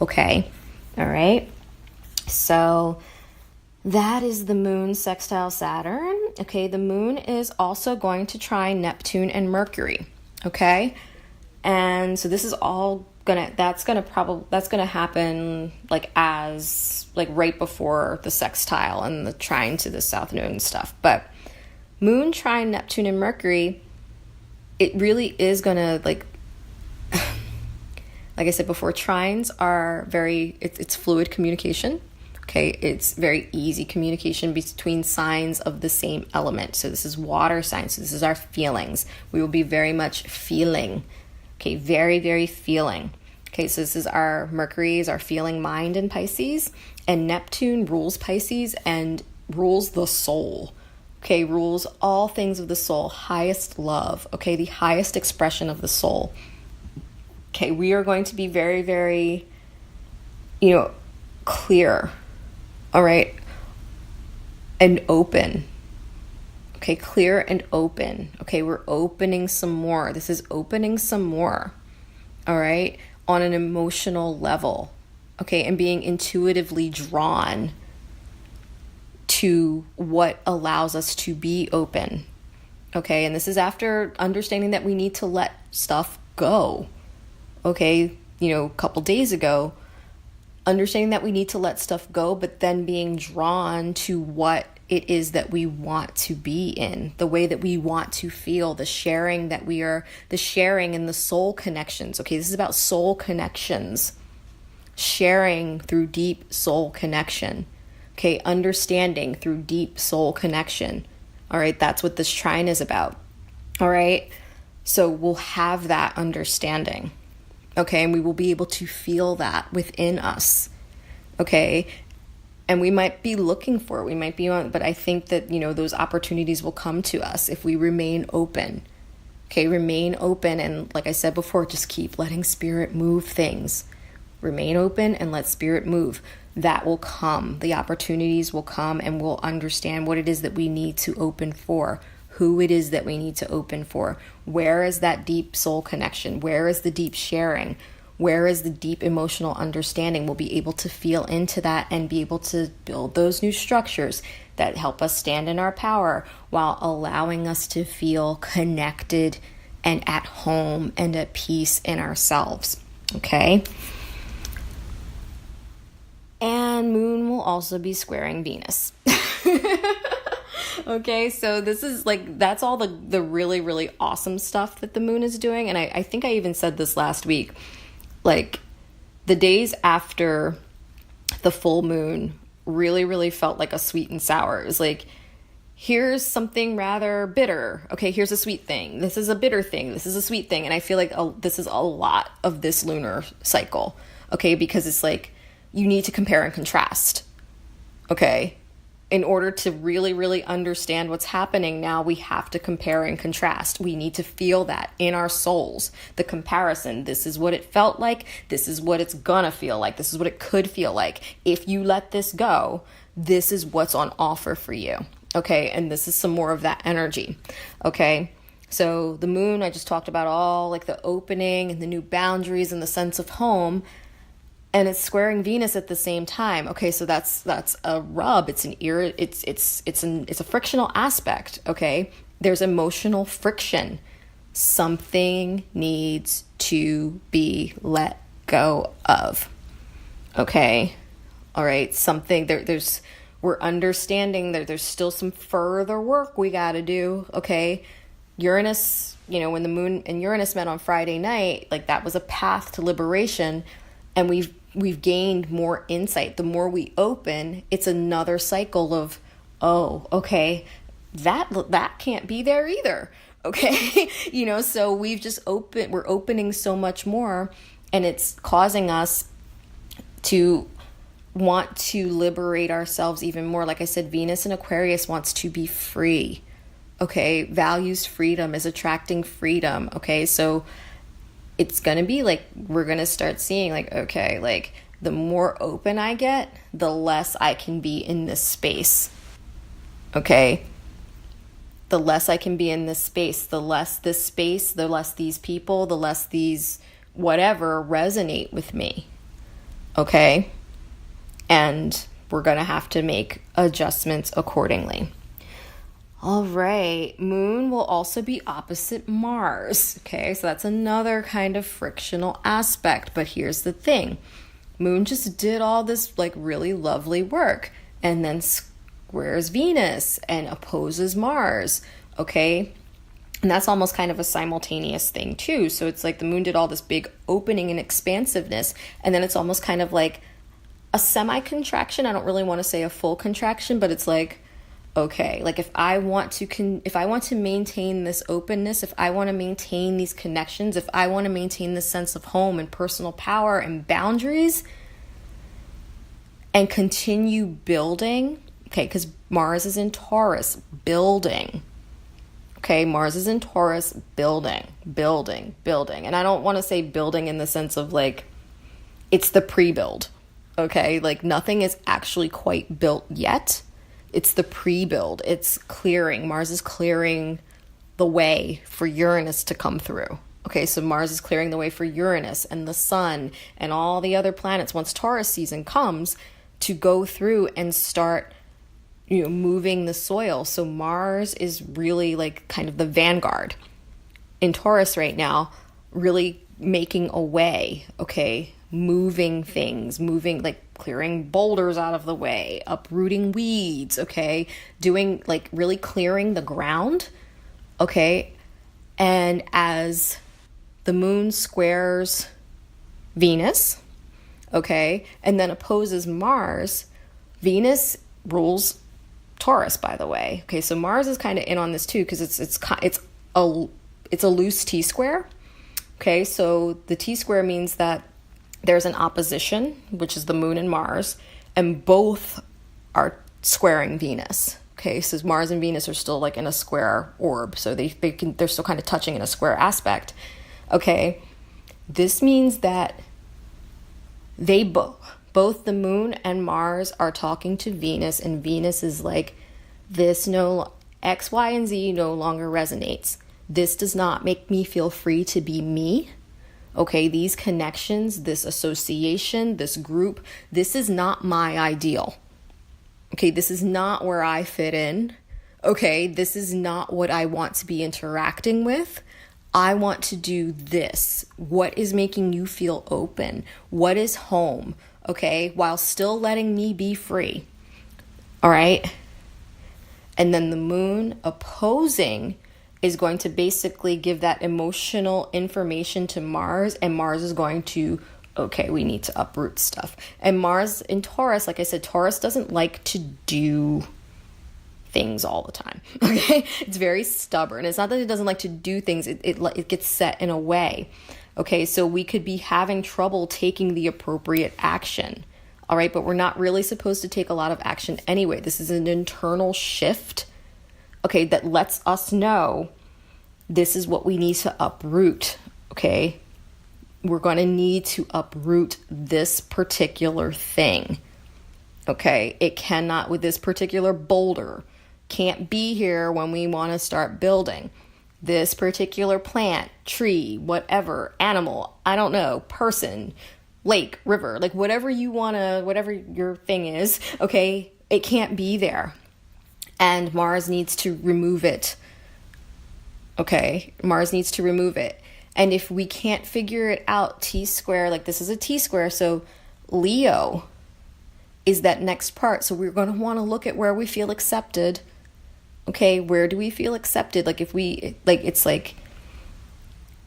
Okay? All right? So that is the moon sextile Saturn. Okay, the moon is also going to trine Neptune and Mercury. Okay? And so this is all that's gonna happen right before the sextile and the trine to the south node and stuff. But moon trine Neptune and Mercury, it really is gonna like I said before, trines are it's fluid communication. Okay, it's very easy communication between signs of the same element. So this is water signs. So this is our feelings. We will be very much feeling. Okay, very, very feeling. Okay, so this is our Mercury is our feeling mind in Pisces, and Neptune rules Pisces and rules the soul. Okay, rules all things of the soul, highest love. Okay, the highest expression of the soul. Okay, we are going to be very, very, clear. All right, and open. Okay, clear and open. Okay, we're opening some more. This is opening some more. All right, on an emotional level. Okay, and being intuitively drawn to what allows us to be open. Okay, and this is after understanding that we need to let stuff go. Okay, a couple days ago, understanding that we need to let stuff go, but then being drawn to what it is that we want to be in, the way that we want to feel, the sharing and the soul connections. Okay, this is about soul connections, sharing through deep soul connection. Okay, understanding through deep soul connection. All right, that's what this trine is about. All right, so we'll have that understanding. Okay, and we will be able to feel that within us. Okay, and we might be looking for it. We might be but I think that, those opportunities will come to us if we remain open. Okay, remain open. And like I said before, just keep letting spirit move things. Remain open and let spirit move. That will come. The opportunities will come, and we'll understand what it is that we need to open for. Who it is that we need to open for. Where is that deep soul connection? Where is the deep sharing? Where is the deep emotional understanding? We'll be able to feel into that and be able to build those new structures that help us stand in our power while allowing us to feel connected and at home and at peace in ourselves. Okay? And moon will also be squaring Venus. Okay, so this is that's all the really, really awesome stuff that the moon is doing. And I think I even said this last week, the days after the full moon really, really felt like a sweet and sour. It was here's something rather bitter. Okay, here's a sweet thing. This is a bitter thing. This is a sweet thing. And I feel like this is a lot of this lunar cycle. Okay, because it's you need to compare and contrast. Okay, in order to really, really understand what's happening now, we have to compare and contrast. We need to feel that in our souls. The comparison. This is what it felt like. This is what it's gonna feel like. This is what it could feel like. If you let this go, this is what's on offer for you. Okay, and this is some more of that energy. Okay, so the moon, I just talked about all the opening and the new boundaries and the sense of home. And it's squaring Venus at the same time. Okay, so that's a rub. It's a frictional aspect. Okay, there's emotional friction. Something needs to be let go of. Okay, all right. Something we're understanding that there's still some further work we got to do. Okay, Uranus. When the moon and Uranus met on Friday night, that was a path to liberation, and we've gained more insight. The more we open, it's another cycle of, oh, okay, that can't be there either. Okay. So we're opening so much more, and it's causing us to want to liberate ourselves even more. Like I said, Venus in Aquarius wants to be free. Okay. Values freedom, is attracting freedom. Okay. So it's going to be we're going to start seeing the more open I get, the less I can be in this space. Okay? The less I can be in this space, the less this space, the less these people, the less these whatever resonate with me. Okay? And we're going to have to make adjustments accordingly. All right, Moon will also be opposite Mars. Okay, so that's another kind of frictional aspect. But here's the thing. Moon just did all this like really lovely work and then squares Venus and opposes Mars. Okay, and that's almost kind of a simultaneous thing too. So it's like the Moon did all this big opening and expansiveness, and then it's almost kind of like a semi-contraction. I don't really want to say a full contraction, but it's like, okay, like if I want to maintain this openness, if I want to maintain these connections, if I want to maintain this sense of home and personal power and boundaries and continue building, okay, because Mars is in Taurus, building. Okay, Mars is in Taurus, building. And I don't want to say building in the sense of like, it's the pre-build. Okay, like nothing is actually quite built yet. It's the pre-build. It's clearing. Mars is clearing the way for Uranus to come through. Okay, so Mars is clearing the way for Uranus and the Sun and all the other planets once Taurus season comes to go through and start, moving the soil. So Mars is really like kind of the vanguard in Taurus right now, really making a way, okay? Moving things, like clearing boulders out of the way, uprooting weeds, okay? Doing like really clearing the ground, okay? And as the Moon squares Venus, okay, and then opposes Mars, Venus rules Taurus, by the way. Okay, so Mars is kind of in on this too because it's a loose T-square. Okay, so the T-square means that there's an opposition, which is the Moon and Mars, and both are squaring Venus. Okay, so Mars and Venus are still like in a square orb, so they're still kind of touching in a square aspect. Okay, this means that they both the Moon and Mars are talking to Venus, and Venus is like, this X, Y, and Z no longer resonates. This does not make me feel free to be me. Okay, these connections, this association, this group, this is not my ideal. Okay, this is not where I fit in. Okay, this is not what I want to be interacting with. I want to do this. What is making you feel open? What is home? Okay, while still letting me be free. All right. And then the Moon opposing is going to basically give that emotional information to Mars, and Mars is going to, okay, we need to uproot stuff. And Mars in Taurus, like I said, Taurus doesn't like to do things all the time. Okay, it's very stubborn. It's not that it doesn't like to do things, it gets set in a way. Okay, so we could be having trouble taking the appropriate action. All right, but we're not really supposed to take a lot of action anyway. This is an internal shift, okay, that lets us know this is what we need to uproot, okay? We're going to need to uproot this particular thing, okay? It cannot, with this particular boulder, can't be here when we want to start building. This particular plant, tree, whatever, animal, I don't know, person, lake, river, like whatever you want to, whatever your thing is, okay, it can't be there. And Mars needs to remove it. Okay, Mars needs to remove it. And if we can't figure it out, T-square, like this is a T-square, so Leo is that next part. So we're going to want to look at where we feel accepted. Okay, where do we feel accepted? Like if we, like it's like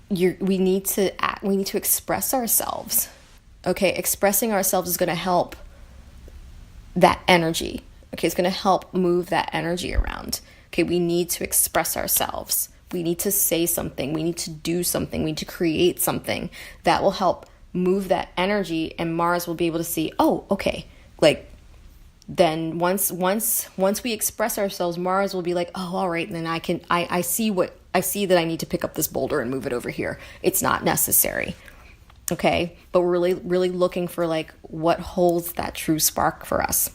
we need to express ourselves. Okay, expressing ourselves is going to help that energy. Okay, it's going to help move that energy around. Okay, we need to express ourselves. We need to say something. We need to do something. We need to create something that will help move that energy, and Mars will be able to see, oh, okay, like then once we express ourselves, Mars will be like, oh, all right, then I see that I need to pick up this boulder and move it over here. It's not necessary. Okay, but we're really looking for like what holds that true spark for us.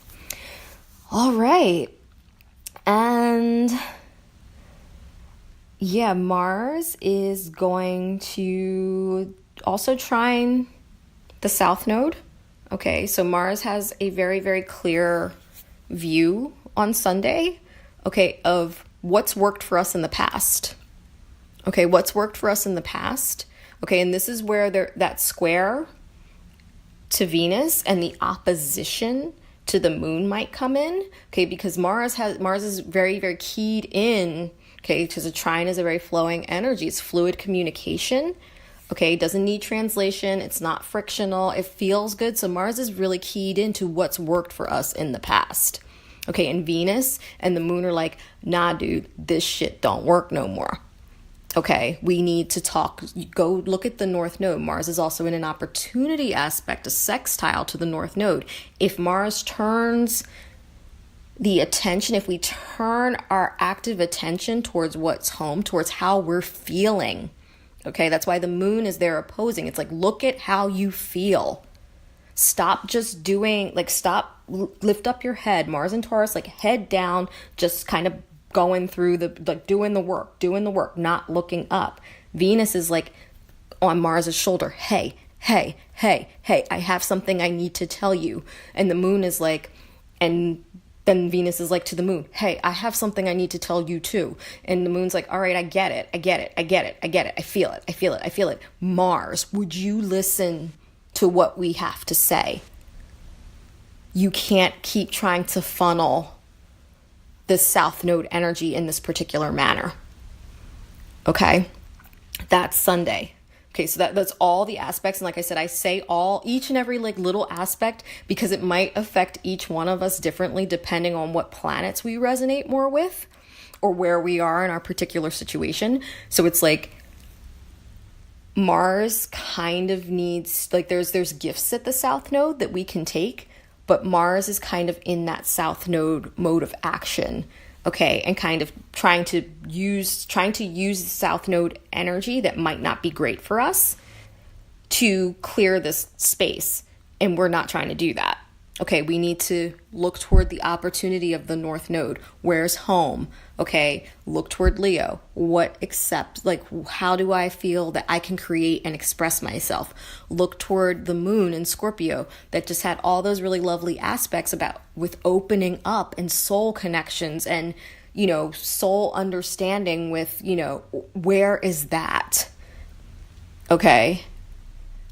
All right. And yeah, Mars is going to also trine the South Node. Okay, so Mars has a very clear view on Sunday, okay, of what's worked for us in the past. Okay, what's worked for us in the past. Okay, and this is where that square to Venus and the opposition to the moon might come in. Okay, because Mars is very keyed in. Okay, because a trine is a very flowing energy. It's fluid communication. Okay, it doesn't need translation. It's not frictional. It feels good. So Mars is really keyed into what's worked for us in the past. Okay, and Venus and the moon are like, nah, dude, this shit don't work no more. Okay, we need to talk. Go look at the North Node. Mars is also in an opportunity aspect, a sextile to the North Node. If Mars turns the attention, if we turn our active attention towards what's home, towards how we're feeling, okay, that's why the moon is there opposing. It's like, look at how you feel. Stop just doing, like, lift up your head. Mars and Taurus, like, head down, just kind of going through doing the work, not looking up. Venus is like on Mars's shoulder. Hey, I have something I need to tell you. And the moon is like, and then Venus is like to the moon, hey, I have something I need to tell you too. And the moon's like, all right, I get it. I feel it. Mars, would you listen to what we have to say? You can't keep trying to funnel this South Node energy in this particular manner. Okay, that's Sunday. Okay, so that's all the aspects. And like I said, I say each and every like little aspect because it might affect each one of us differently depending on what planets we resonate more with or where we are in our particular situation. So it's like Mars kind of needs, like there's gifts at the South Node that we can take, but Mars is kind of in that South Node mode of action, okay, and kind of trying to use the South Node energy that might not be great for us to clear this space, and we're not trying to do that. Okay, we need to look toward the opportunity of the North Node. Where's home? Okay, look toward Leo. How do I feel that I can create and express myself? Look toward the moon in Scorpio that just had all those really lovely aspects with opening up and soul connections and, soul understanding with, where is that? Okay.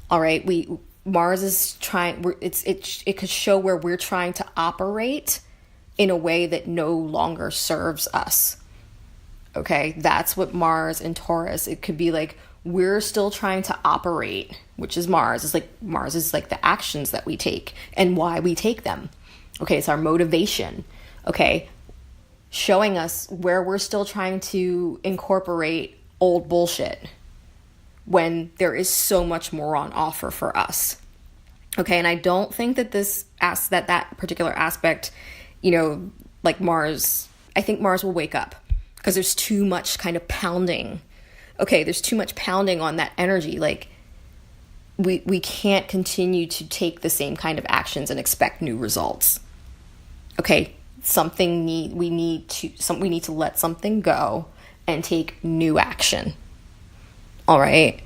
All right. Mars is trying, it could show where we're trying to operate in a way that no longer serves us. Okay, that's what Mars and Taurus, it could be like we're still trying to operate, which is Mars. It's like Mars is like the actions that we take and why we take them. Okay, it's our motivation. Okay, showing us where we're still trying to incorporate old bullshit when there is so much more on offer for us. Okay, and I don't think that that particular aspect, like Mars, I think Mars will wake up because there's too much kind of pounding. Okay, there's too much pounding on that energy. Like we can't continue to take the same kind of actions and expect new results. Okay, we need to let something go and take new action. All right,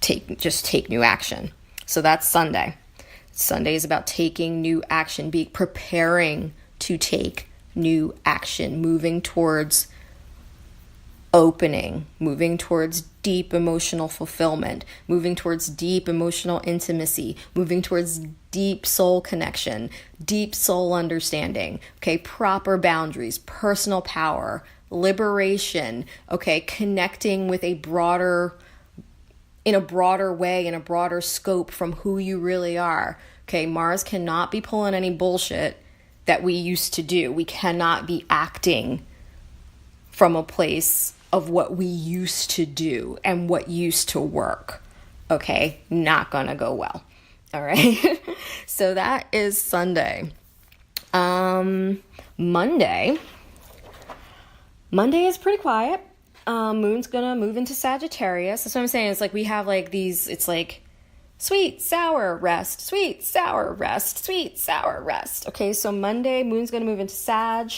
take new action. So that's Sunday. Sunday is about taking new action, preparing to take new action, moving towards opening, moving towards deep emotional fulfillment, moving towards deep emotional intimacy, moving towards deep soul connection, deep soul understanding, okay, proper boundaries, personal power, liberation, okay, connecting with in a broader way, in a broader scope from who you really are. Okay, Mars cannot be pulling any bullshit that we used to do. We cannot be acting from a place of what we used to do and what used to work. Okay, not gonna go well. All right, so that is Sunday. Monday is pretty quiet. Moon's gonna move into Sagittarius. That's what I'm saying. It's like we have like these, it's like sweet, sour, rest, sweet, sour, rest, sweet, sour, rest. Okay, so Monday, Moon's gonna move into Sag.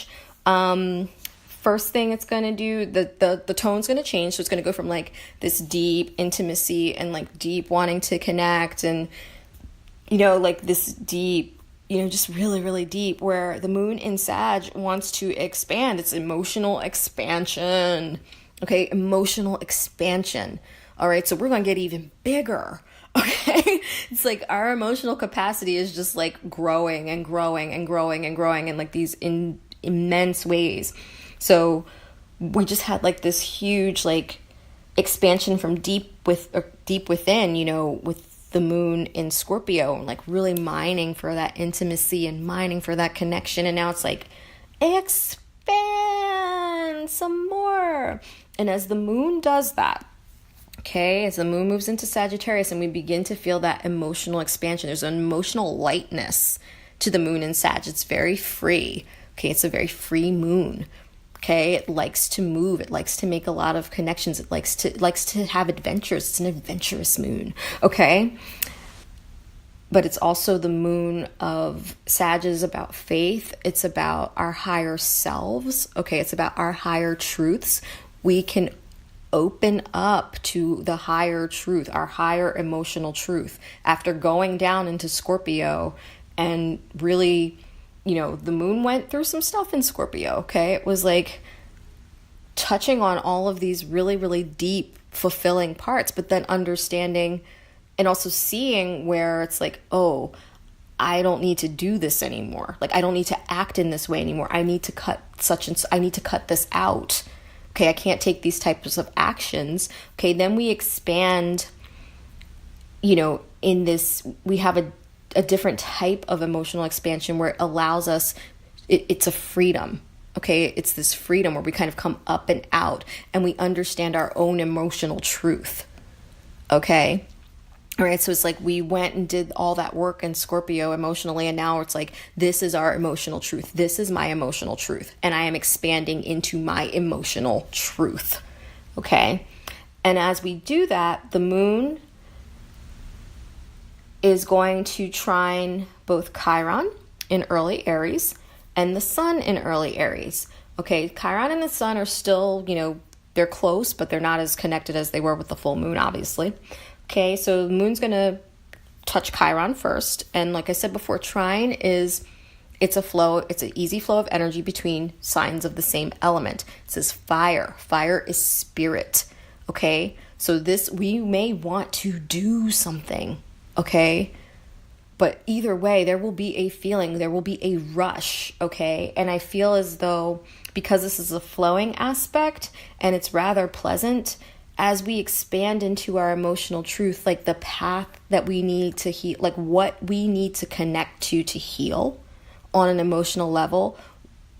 First thing it's gonna do, the tone's gonna change. So it's gonna go from like this deep intimacy and like deep wanting to connect and, like this deep, just really, really deep, where the Moon in Sag wants to expand. It's emotional expansion. Okay, emotional expansion. All right, so we're gonna get even bigger. Okay, it's like our emotional capacity is just like growing and growing and growing and growing in like these immense ways. So we just had like this huge like expansion from deep within, with the Moon in Scorpio, and like really mining for that intimacy and mining for that connection. And now it's like expand some more. And as the Moon does that, okay, as the Moon moves into Sagittarius and we begin to feel that emotional expansion, there's an emotional lightness to the Moon in Sag. It's very free. Okay, it's a very free Moon. Okay, it likes to move. It likes to make a lot of connections. It likes to have adventures. It's an adventurous Moon. Okay, but it's also the Moon of Sag is about faith. It's about our higher selves. Okay, it's about our higher truths. We can open up to the higher truth, our higher emotional truth, after going down into Scorpio and really, the Moon went through some stuff in Scorpio, okay? It was like touching on all of these really, really deep, fulfilling parts, but then understanding and also seeing where it's like, oh, I don't need to do this anymore. Like, I don't need to act in this way anymore. I need to cut this out. Okay, I can't take these types of actions. Okay, then we expand, in this, we have a different type of emotional expansion where it allows us, it's a freedom. Okay, it's this freedom where we kind of come up and out and we understand our own emotional truth. Okay. All right, so it's like we went and did all that work in Scorpio emotionally, and now it's like, this is our emotional truth. This is my emotional truth, and I am expanding into my emotional truth. Okay, and as we do that, the Moon is going to trine both Chiron in early Aries and the Sun in early Aries. Okay, Chiron and the Sun are still, they're close, but they're not as connected as they were with the full Moon, obviously. Okay, so the Moon's going to touch Chiron first. And like I said before, trine it's an easy flow of energy between signs of the same element. It says fire. Fire is spirit. Okay, so we may want to do something. Okay, but either way, there will be a feeling, there will be a rush. Okay, and I feel as though because this is a flowing aspect and it's rather pleasant, as we expand into our emotional truth, like the path that we need to heal, like what we need to connect to heal on an emotional level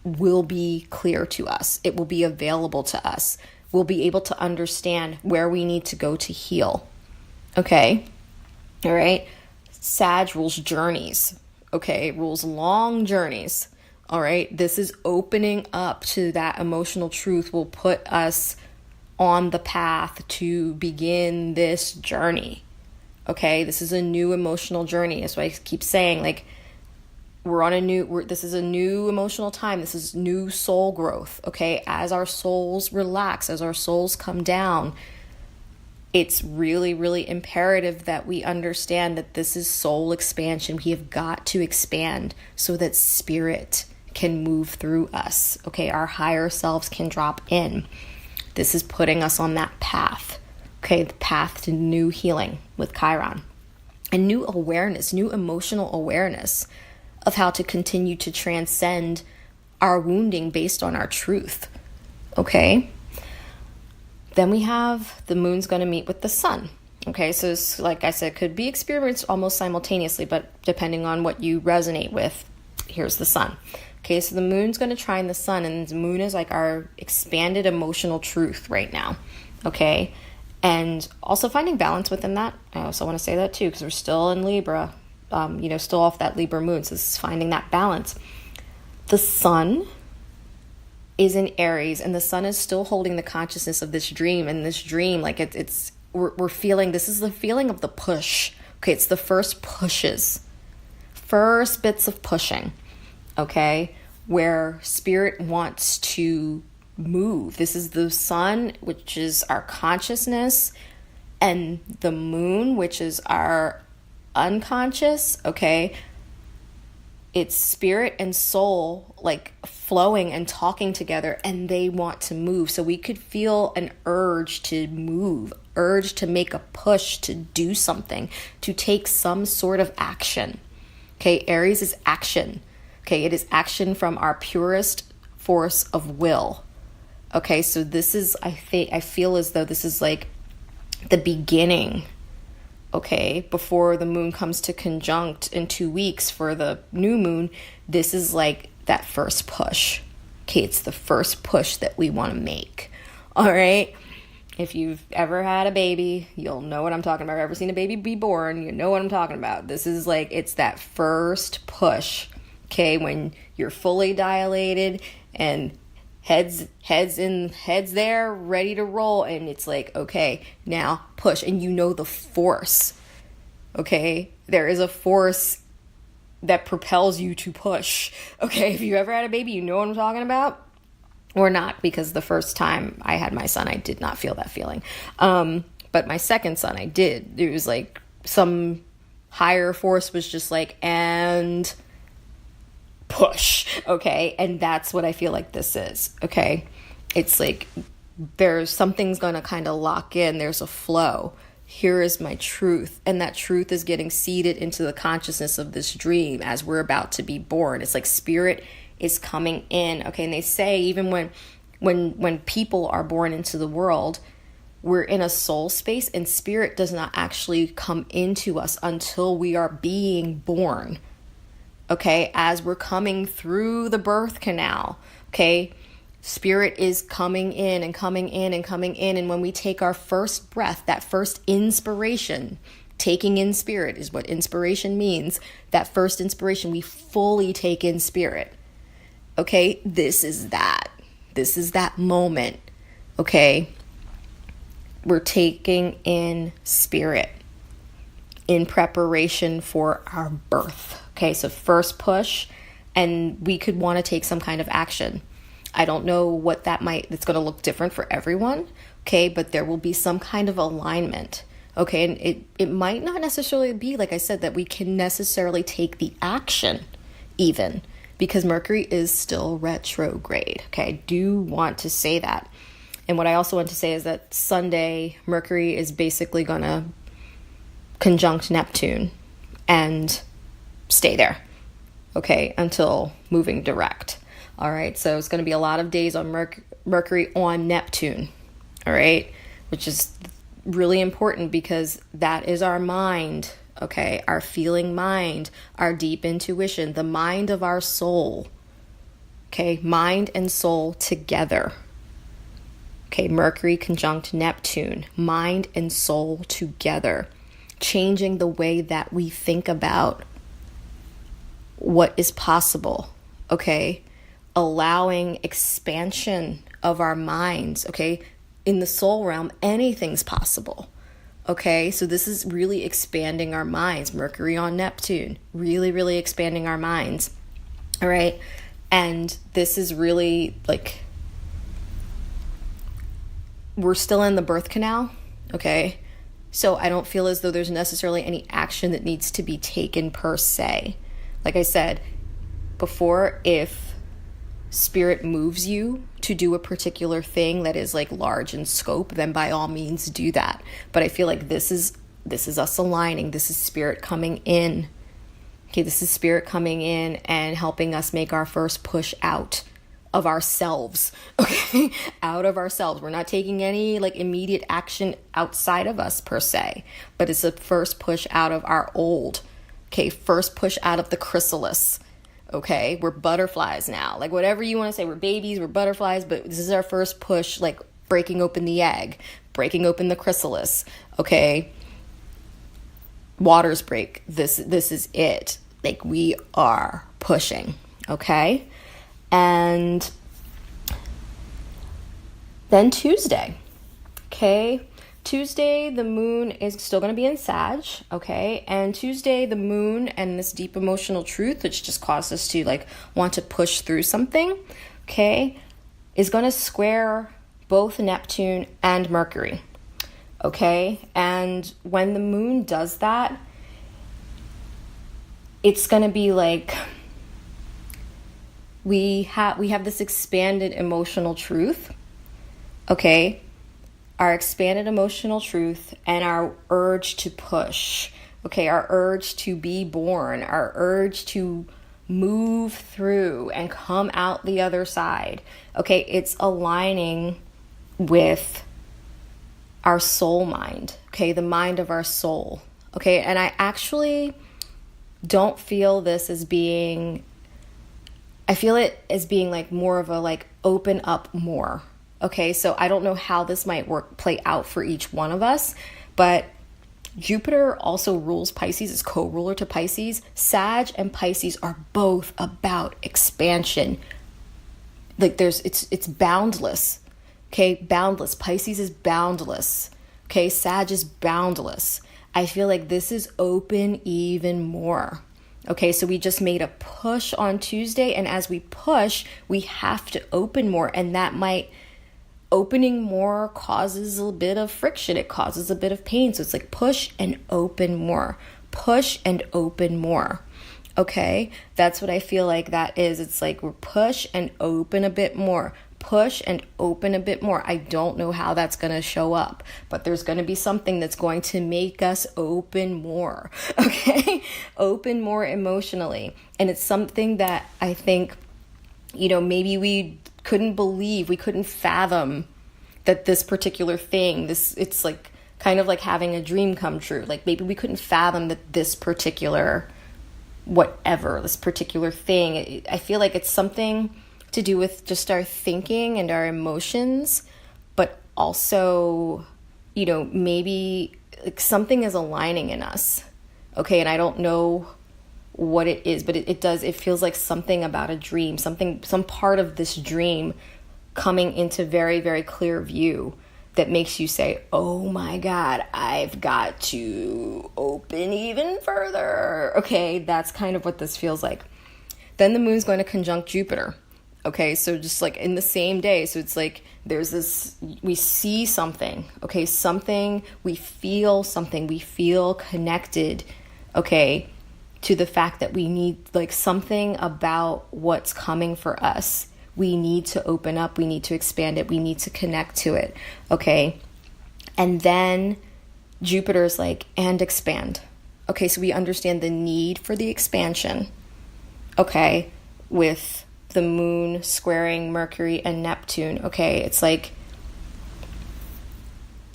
will be clear to us. It will be available to us. We'll be able to understand where we need to go to heal. Okay? All right? Sag rules journeys. Okay? It rules long journeys. All right? This is opening up to that emotional truth will put us on the path to begin this journey. Okay, this is a new emotional journey. That's why I keep saying, like, this is a new emotional time. This is new soul growth. Okay, as our souls relax, as our souls come down, it's really, really imperative that we understand that this is soul expansion. We have got to expand so that spirit can move through us. Okay, our higher selves can drop in. This is putting us on that path, okay, the path to new healing with Chiron. And new awareness, new emotional awareness of how to continue to transcend our wounding based on our truth, okay? Then we have the Moon's going to meet with the Sun, okay? So this, like I said, could be experienced almost simultaneously, but depending on what you resonate with, here's the Sun. Okay, so the Moon's going to trine the Sun, and the Moon is like our expanded emotional truth right now, okay? And also finding balance within that. I also want to say that too, because we're still in Libra, still off that Libra Moon, so this is finding that balance. The Sun is in Aries, and the sun is still holding the consciousness of this dream. And this dream, like we're feeling, this is the feeling of the push. Okay, it's the first pushes, first bits of pushing, okay, where spirit wants to move. This is the sun, which is our consciousness, and the moon, which is our unconscious, okay? It's spirit and soul like flowing and talking together, and they want to move. So we could feel an urge to move, urge to make a push, to do something, to take some sort of action. Okay, Aries is action. Okay, it is action from our purest force of will. Okay, so this is, I feel as though this is like the beginning, okay, before the moon comes to conjunct in 2 weeks for the new moon. This is like that first push. Okay, it's the first push that we want to make. All right, if you've ever had a baby, you'll know what I'm talking about. Ever seen a baby be born, you know what I'm talking about. This is like, it's that first push, okay, when you're fully dilated and heads there, ready to roll, and it's like, okay, now push, and you know the force, okay? There is a force that propels you to push, okay? If you ever had a baby, you know what I'm talking about, or not, because the first time I had my son, I did not feel that feeling, but my second son, I did. It was like some higher force was just like, and push, okay? And that's what I feel like this is, okay? It's like there's something's gonna kind of lock in. There's a flow. Here is my truth, and that truth is getting seeded into the consciousness of this dream as we're about to be born. It's like spirit is coming in, okay? And they say even when people are born into the world, we're in a soul space, and spirit does not actually come into us until we are being born. Okay, as we're coming through the birth canal, okay, spirit is coming in and coming in and coming in. And when we take our first breath, that first inspiration, taking in spirit is what inspiration means. That first inspiration, we fully take in spirit. Okay, this is that. This is that moment. Okay, we're taking in spirit in preparation for our birth. Okay, so first push, and we could want to take some kind of action. I don't know what it's going to look different for everyone, okay, but there will be some kind of alignment, okay, and it might not necessarily be, like I said, that we can necessarily take the action even, because Mercury is still retrograde, okay, I do want to say that. And what I also want to say is that Sunday, Mercury is basically going to conjunct Neptune and stay there, okay, until moving direct. All right, so it's going to be a lot of days on Mercury on Neptune, all right, which is really important because that is our mind, okay, our feeling mind, our deep intuition, the mind of our soul, okay, mind and soul together. Okay, Mercury conjunct Neptune, mind and soul together, changing the way that we think about what is possible, okay? Allowing expansion of our minds, okay? In the soul realm, anything's possible, okay? So this is really expanding our minds. Mercury on Neptune, really, really expanding our minds, all right? And this is really like, we're still in the birth canal, okay? So I don't feel as though there's necessarily any action that needs to be taken per se. Like I said before, if spirit moves you to do a particular thing that is like large in scope, then by all means do that. But I feel like this is us aligning. This is spirit coming in. Okay, this is spirit coming in and helping us make our first push out of ourselves, okay? Out of ourselves. We're not taking any like immediate action outside of us per se, but it's a first push out of our old. Okay, first push out of the chrysalis. Okay, we're butterflies now. Like whatever you want to say, we're babies, we're butterflies, but this is our first push, like breaking open the egg, breaking open the chrysalis. Okay, waters break. This is it. Like we are pushing. Okay, and Then Tuesday, okay? Tuesday, the moon is still going to be in Sag, okay? And Tuesday, the moon and this deep emotional truth, which just caused us to like want to push through something, okay, is going to square both Neptune and Mercury, okay? And when the moon does that, it's going to be like we have this expanded emotional truth, okay? Our expanded emotional truth and our urge to push, okay? Our urge to be born, our urge to move through and come out the other side, okay? It's aligning with our soul mind, okay? The mind of our soul, okay? And I actually don't feel this as being, I feel it as being like more of a like open up more. Okay, so I don't know how this might play out for each one of us, but Jupiter also rules Pisces, is co-ruler to Pisces. Sag and Pisces are both about expansion. Like it's boundless. Okay, boundless. Pisces is boundless. Okay, Sag is boundless. I feel like this is open even more. Okay, so we just made a push on Tuesday, and as we push, we have to open more, and that might, opening more causes a bit of friction. It causes a bit of pain. So it's like push and open more. Push and open more. Okay? That's what I feel like that is. It's like we're push and open a bit more. Push and open a bit more. I don't know how that's going to show up, but there's going to be something that's going to make us open more. Okay? Open more emotionally. And it's something that I think, maybe we couldn't fathom that this particular thing, it's like kind of like having a dream come true. Like maybe we couldn't fathom that this particular thing, I feel like it's something to do with just our thinking and our emotions, but also, maybe like something is aligning in us. Okay. And I don't know what it is, but it feels like something about a dream, some part of this dream coming into very, very clear view that makes you say, oh my God, I've got to open even further. Okay, that's kind of what this feels like. Then the moon's going to conjunct Jupiter. Okay, so just like in the same day. So it's like there's this, we see something, okay, we feel connected, okay, to the fact that we need like something about what's coming for us. We need to open up, we need to expand it, we need to connect to it, okay? And then Jupiter's like, and expand. Okay, so we understand the need for the expansion, okay, with the moon squaring Mercury and Neptune, okay? It's like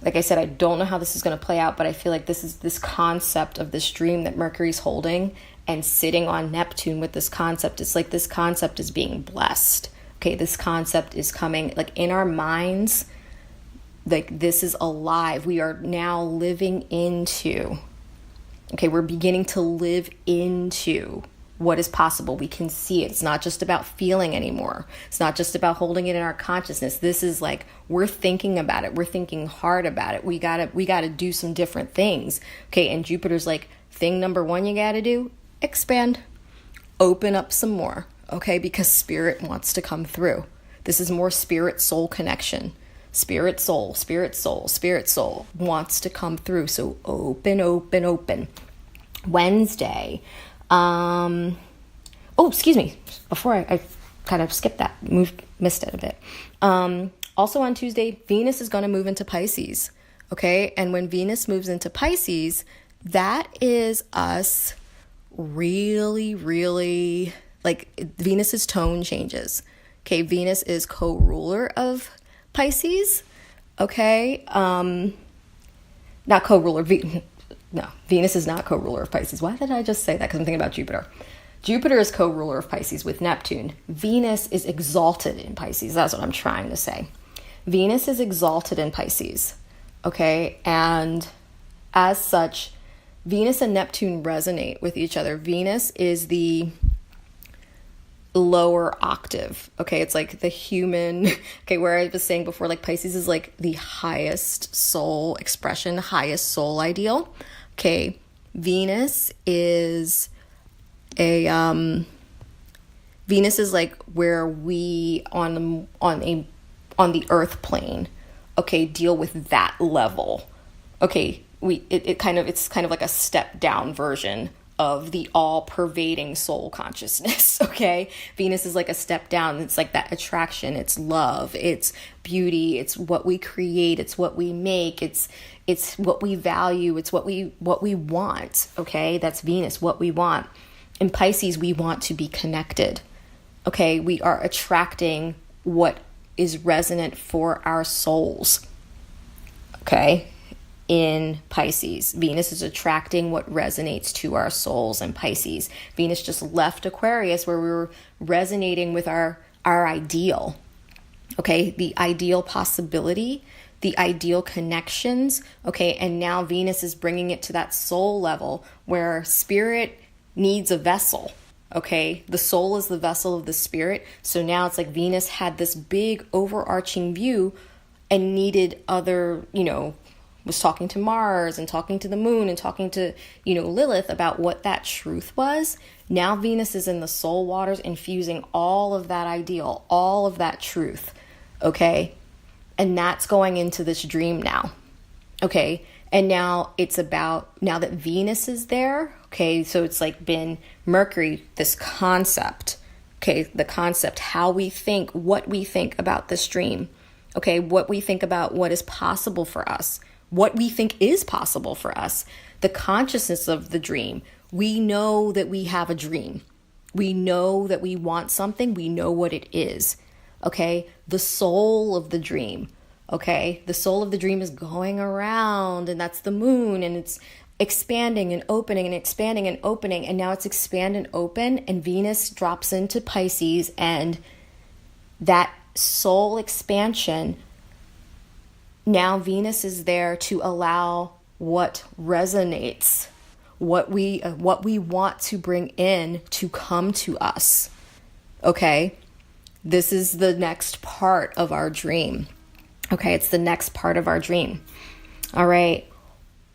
I said, I don't know how this is going to play out, but I feel like this concept of this dream that Mercury's holding and sitting on Neptune with this concept. It's like this concept is being blessed. Okay, this concept is coming like in our minds. Like this is alive. We are now living into. Okay, we're beginning to live into what is possible. We can see it. It's not just about feeling anymore. It's not just about holding it in our consciousness. This is like, we're thinking about it. We're thinking hard about it. We gotta do some different things. Okay, and Jupiter's like, thing number one you gotta do, expand. Open up some more. Okay, because spirit wants to come through. This is more spirit-soul connection. Spirit soul wants to come through. So open. Wednesday. Excuse me. Before I kind of skipped that, missed it a bit. Also on Tuesday, Venus is going to move into Pisces. Okay. And when Venus moves into Pisces, that is us really, really, like Venus's tone changes. Okay. Venus is co-ruler of Pisces. Okay. Not co-ruler. No, Venus is not co-ruler of Pisces. Why did I just say that? Because I'm thinking about Jupiter. Jupiter is co-ruler of Pisces with Neptune. Venus is exalted in Pisces. That's what I'm trying to say. Venus is exalted in Pisces. Okay. And as such, Venus and Neptune resonate with each other. Venus is the lower octave. Okay, it's like the human, okay, where I was saying before, like Pisces is like the highest soul expression, highest soul ideal. Okay, Venus is Venus is like where we on the earth plane, okay, deal with that level. Okay, it's kind of like a step down version of the all-pervading soul consciousness, okay? Venus is like a step down. It's like that attraction, it's love, it's beauty, it's what we create, it's what we make, it's what we value, it's what we want, okay? That's Venus, what we want. In Pisces, we want to be connected, okay? We are attracting what is resonant for our souls, okay? In Pisces, Venus is attracting what resonates to our souls in Pisces. Venus just left Aquarius where we were resonating with our ideal, okay? The ideal possibility, the ideal connections, okay? And now Venus is bringing it to that soul level where spirit needs a vessel, okay? The soul is the vessel of the spirit. So now it's like Venus had this big overarching view and needed other, was talking to Mars and talking to the moon and talking to, Lilith about what that truth was. Now Venus is in the soul waters, infusing all of that ideal, all of that truth, okay? And that's going into this dream now, okay? And now it's about, now that Venus is there, okay, so it's like been Mercury, this concept, okay, the concept, how we think, what we think about this dream, okay, what we think about what is possible for us, what we think is possible for us, the consciousness of the dream. We know that we have a dream. We know that we want something. We know what it is, okay? The soul of the dream, okay? The soul of the dream is going around, and that's the moon, and it's expanding and opening and expanding and opening, and now it's expand and open, and Venus drops into Pisces, and that soul expansion, now Venus is there to allow what resonates, what we want to bring in to come to us. Okay? This is the next part of our dream. Okay, it's the next part of our dream. All right.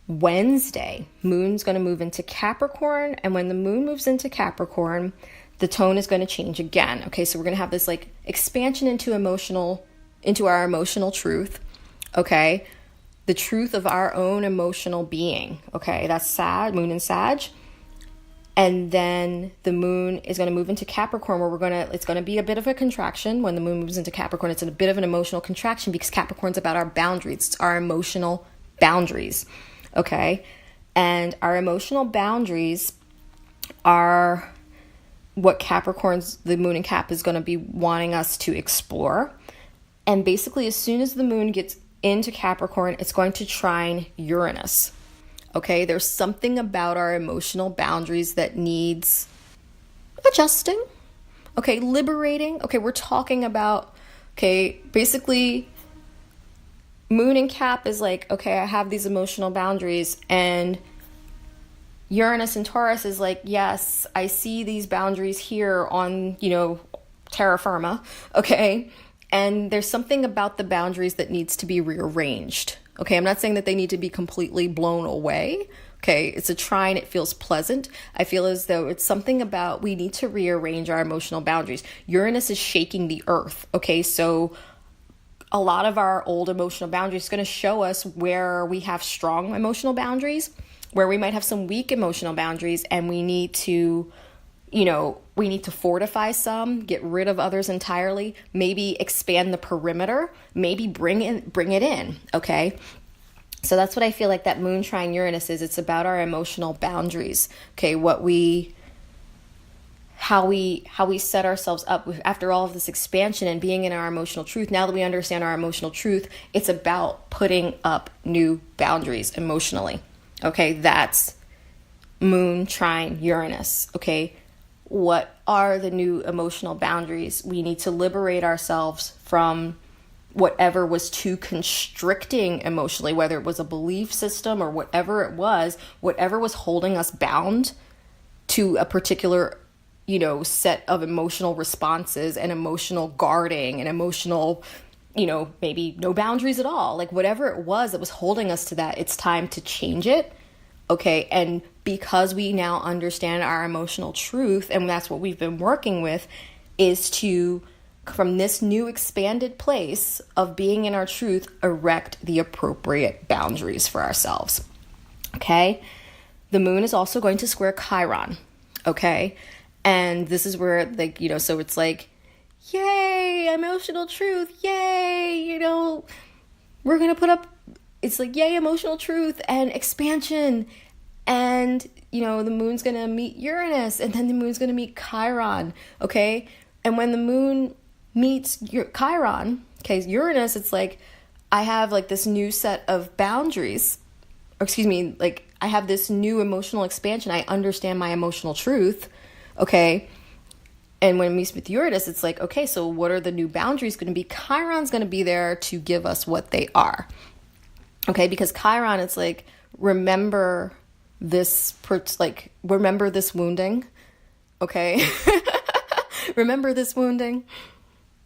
Wednesday, moon's going to move into Capricorn, and when the moon moves into Capricorn, the tone is going to change again. Okay, so we're going to have this like expansion into our emotional truth. Okay, the truth of our own emotional being. Okay, that's Sag, moon and Sag. And then the moon is going to move into Capricorn where it's going to be a bit of a contraction. When the moon moves into Capricorn, it's a bit of an emotional contraction because Capricorn's about our boundaries. It's our emotional boundaries. Okay, and our emotional boundaries are what the moon in Cap is going to be wanting us to explore. And basically, as soon as the moon gets into Capricorn, it's going to trine Uranus. Okay, there's something about our emotional boundaries that needs adjusting. Okay, liberating. Okay, we're talking about, basically, moon in Cap is like, okay, I have these emotional boundaries, and Uranus and Taurus is like, yes, I see these boundaries here on, terra firma, okay? And there's something about the boundaries that needs to be rearranged. Okay, I'm not saying that they need to be completely blown away. Okay, it's a trine, it feels pleasant. I feel as though it's something about we need to rearrange our emotional boundaries. Uranus is shaking the earth. Okay, so a lot of our old emotional boundaries is going to show us where we have strong emotional boundaries, where we might have some weak emotional boundaries, and we need to fortify some, get rid of others entirely, maybe expand the perimeter, maybe bring it in, okay? So that's what I feel like that moon trine Uranus is. It's about our emotional boundaries, okay? How we set ourselves up after all of this expansion and being in our emotional truth. Now that we understand our emotional truth, it's about putting up new boundaries emotionally, okay? That's moon trine Uranus, okay? What are the new emotional boundaries? We need to liberate ourselves from whatever was too constricting emotionally, whether it was a belief system or whatever it was, whatever was holding us bound to a particular, set of emotional responses and emotional guarding and emotional, maybe no boundaries at all. Like whatever it was that was holding us to that, it's time to change it. Okay. And because we now understand our emotional truth, and that's what we've been working with, is to, from this new expanded place of being in our truth, erect the appropriate boundaries for ourselves. Okay. The moon is also going to square Chiron. Okay. And this is where, so it's like, yay, emotional truth. Yay. We're going to put up, it's like, yay, emotional truth and expansion. And, the moon's going to meet Uranus, and then the moon's going to meet Chiron. Okay. And when the moon meets Chiron, okay, Uranus, it's like, I have like this new set of boundaries, I have this new emotional expansion. I understand my emotional truth. Okay. And when it meets with Uranus, it's like, okay, so what are the new boundaries going to be? Chiron's going to be there to give us what they are. Okay. Because Chiron, it's like, remember this wounding. Okay. Remember this wounding.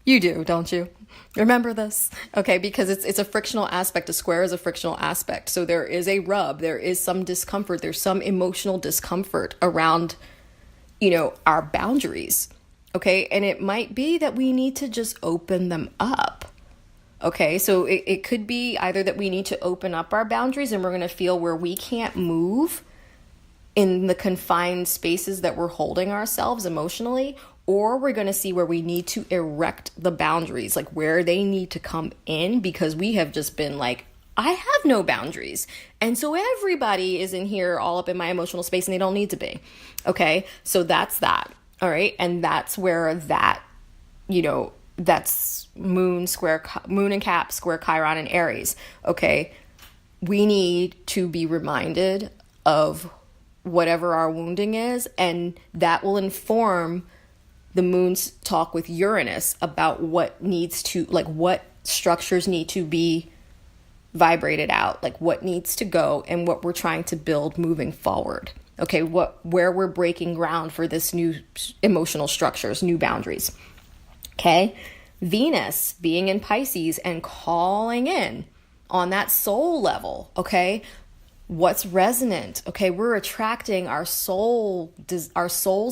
You do, don't you? Remember this. Okay. Because it's a frictional aspect. A square is a frictional aspect. So there is a rub. There is some discomfort. There's some emotional discomfort around, our boundaries. Okay. And it might be that we need to just open them up. Okay. So it could be either that we need to open up our boundaries and we're going to feel where we can't move in the confined spaces that we're holding ourselves emotionally, or we're going to see where we need to erect the boundaries, like where they need to come in, because we have just been like, I have no boundaries. And so everybody is in here all up in my emotional space and they don't need to be. Okay. So that's that. All right. And that's where that, that's moon and Cap square Chiron and Aries. Okay. We need to be reminded of whatever our wounding is, and that will inform the moon's talk with Uranus about what needs to, like what structures need to be vibrated out, like what needs to go and what we're trying to build moving forward. Okay, where we're breaking ground for this new emotional structures, new boundaries. Okay, Venus being in Pisces and calling in on that soul level. Okay, what's resonant? Okay, we're attracting our soul's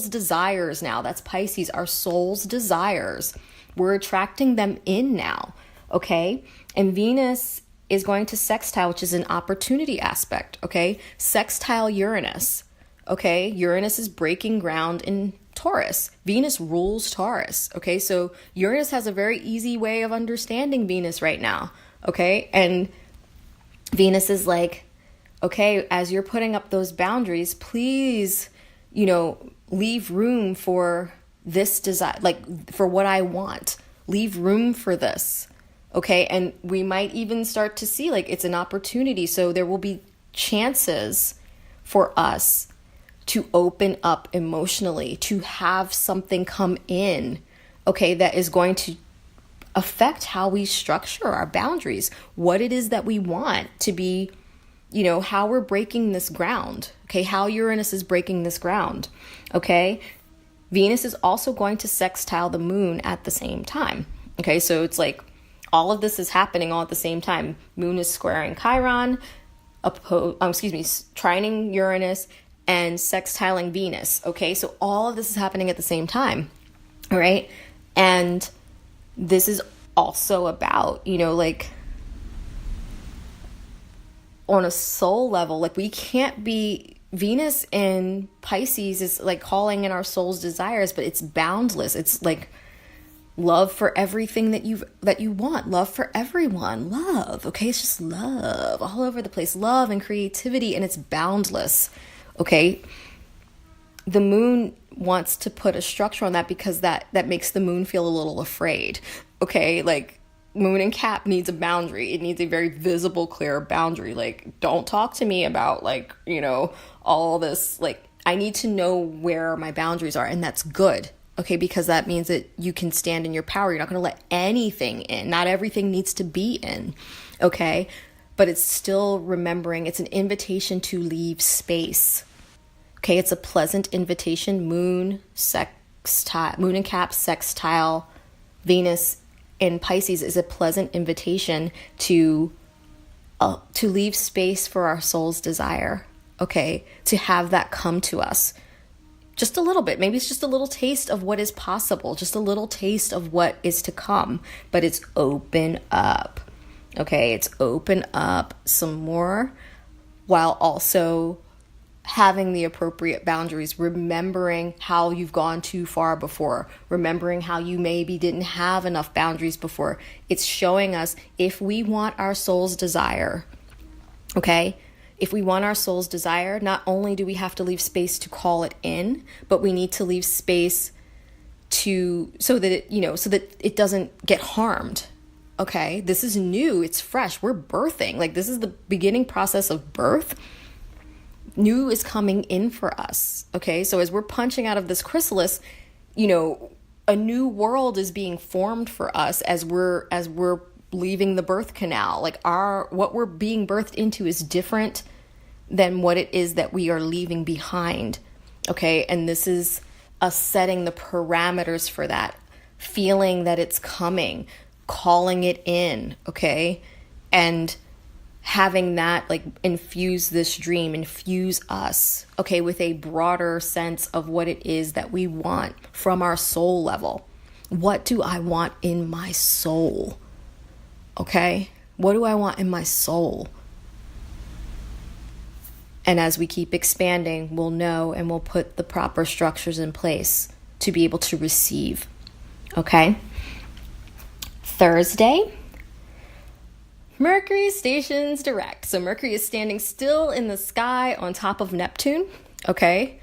desires now. That's Pisces, our soul's desires. We're attracting them in now. Okay, and Venus is going to sextile, which is an opportunity aspect. Okay, sextile Uranus. Okay, Uranus is breaking ground in Taurus. Venus rules Taurus. Okay, so Uranus has a very easy way of understanding Venus right now. Okay, and Venus is like, okay, as you're putting up those boundaries, please, leave room for this desire, like for what I want. Leave room for this. Okay, and we might even start to see like it's an opportunity. So there will be chances for us to open up emotionally, to have something come in, okay, that is going to affect how we structure our boundaries, what it is that we want to be, how we're breaking this ground, okay, how Uranus is breaking this ground, okay. Venus is also going to sextile the moon at the same time, okay, so it's like all of this is happening all at the same time. Moon is squaring Chiron, trining Uranus, and sextiling Venus, okay, so all of this is happening at the same time, all right, and this is also about, like on a soul level, like we can't be, Venus in Pisces is like calling in our soul's desires, but it's boundless. It's like love for everything that you want, love for everyone, love, okay, it's just love all over the place, love and creativity, and it's boundless, okay. The moon wants to put a structure on that because that makes the moon feel a little afraid, okay, like Moon and Cap needs a boundary. It needs a very visible, clear boundary. Like, don't talk to me about like, all this, like, I need to know where my boundaries are, and that's good. Okay, because that means that you can stand in your power. You're not going to let anything in. Not everything needs to be in. Okay, but it's still remembering it's an invitation to leave space. Okay, it's a pleasant invitation. Moon, moon in Cap sextile Venus in Pisces is a pleasant invitation to leave space for our soul's desire, okay? To have that come to us. Just a little bit. Maybe it's just a little taste of what is possible, just a little taste of what is to come, but it's open up, okay? It's open up some more while also having the appropriate boundaries, remembering how you've gone too far before, remembering how you maybe didn't have enough boundaries before. It's showing us if we want our soul's desire, okay? If we want our soul's desire, not only do we have to leave space to call it in, but we need to leave space so that it doesn't get harmed. Okay? This is new, it's fresh. We're birthing. Like, this is the beginning process of birth. New is coming in for us. Okay? So as we're punching out of this chrysalis, a new world is being formed for us as we're leaving the birth canal. Like, what we're being birthed into is different than what it is that we are leaving behind. Okay? And this is us setting the parameters for that, feeling that it's coming, calling it in, okay? And having that infuse us, okay, with a broader sense of what it is that we want from our soul level. What do I want in my soul? Okay? What do I want in my soul? And as we keep expanding, we'll know and we'll put the proper structures in place to be able to receive. Okay? Thursday, Mercury stations direct. So Mercury is standing still in the sky on top of Neptune. Okay?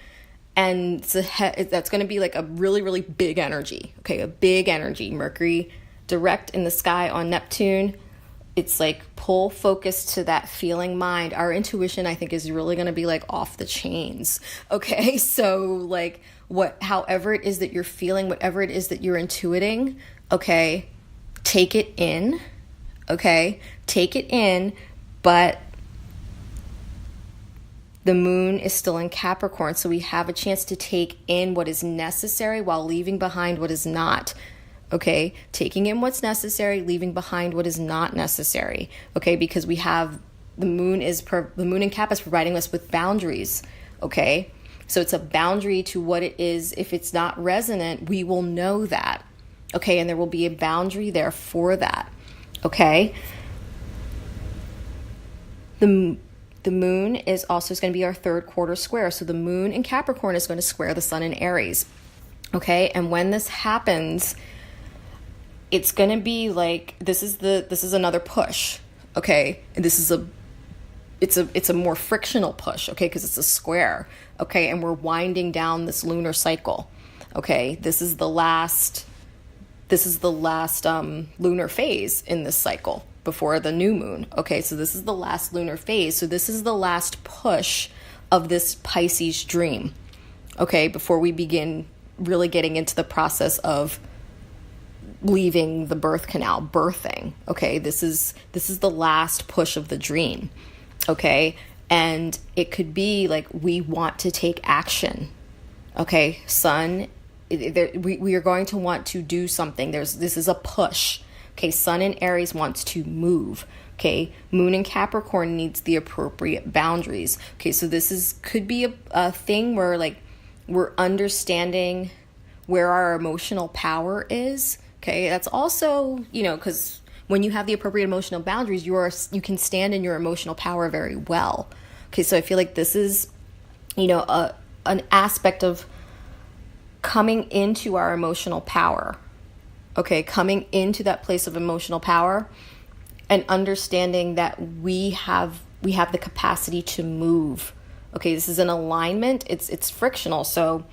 And that's going to be like a really, really big energy. Okay? A big energy. Mercury direct in the sky on Neptune. It's like pull focus to that feeling mind. Our intuition, I think, is really going to be like off the chains. Okay. So however it is that you're feeling, whatever it is that you're intuiting, okay, take it in. Okay. Take it in. But the moon is still in Capricorn. So we have a chance to take in what is necessary while leaving behind what is not. Okay, taking in what's necessary, leaving behind what is not necessary. Okay, because we have the moon in Cap is providing us with boundaries. Okay, so it's a boundary to what it is. If it's not resonant, we will know that. Okay, and there will be a boundary there for that. Okay, the moon is also going to be our third quarter square. So the moon in Capricorn is going to square the sun in Aries. Okay, and when this happens, it's going to be like, this is another push, okay? And it's a more frictional push, okay? Because it's a square, okay? And we're winding down this lunar cycle, okay? This is the last lunar phase in this cycle before the new moon, okay? So this is the last lunar phase. So this is the last push of this Pisces dream, okay? Before we begin really getting into the process of leaving the birth canal, birthing. Okay, this is the last push of the dream. Okay, and it could be like we want to take action. Okay, sun, we are going to want to do something. This is a push. Okay, sun in Aries wants to move. Okay, moon in Capricorn needs the appropriate boundaries. Okay, so could be a thing where we're understanding where our emotional power is. Okay, that's also, because when you have the appropriate emotional boundaries, you can stand in your emotional power very well. Okay, so I feel like this is, an aspect of coming into our emotional power. Okay, coming into that place of emotional power and understanding that we have the capacity to move. Okay, this is an alignment. It's frictional, so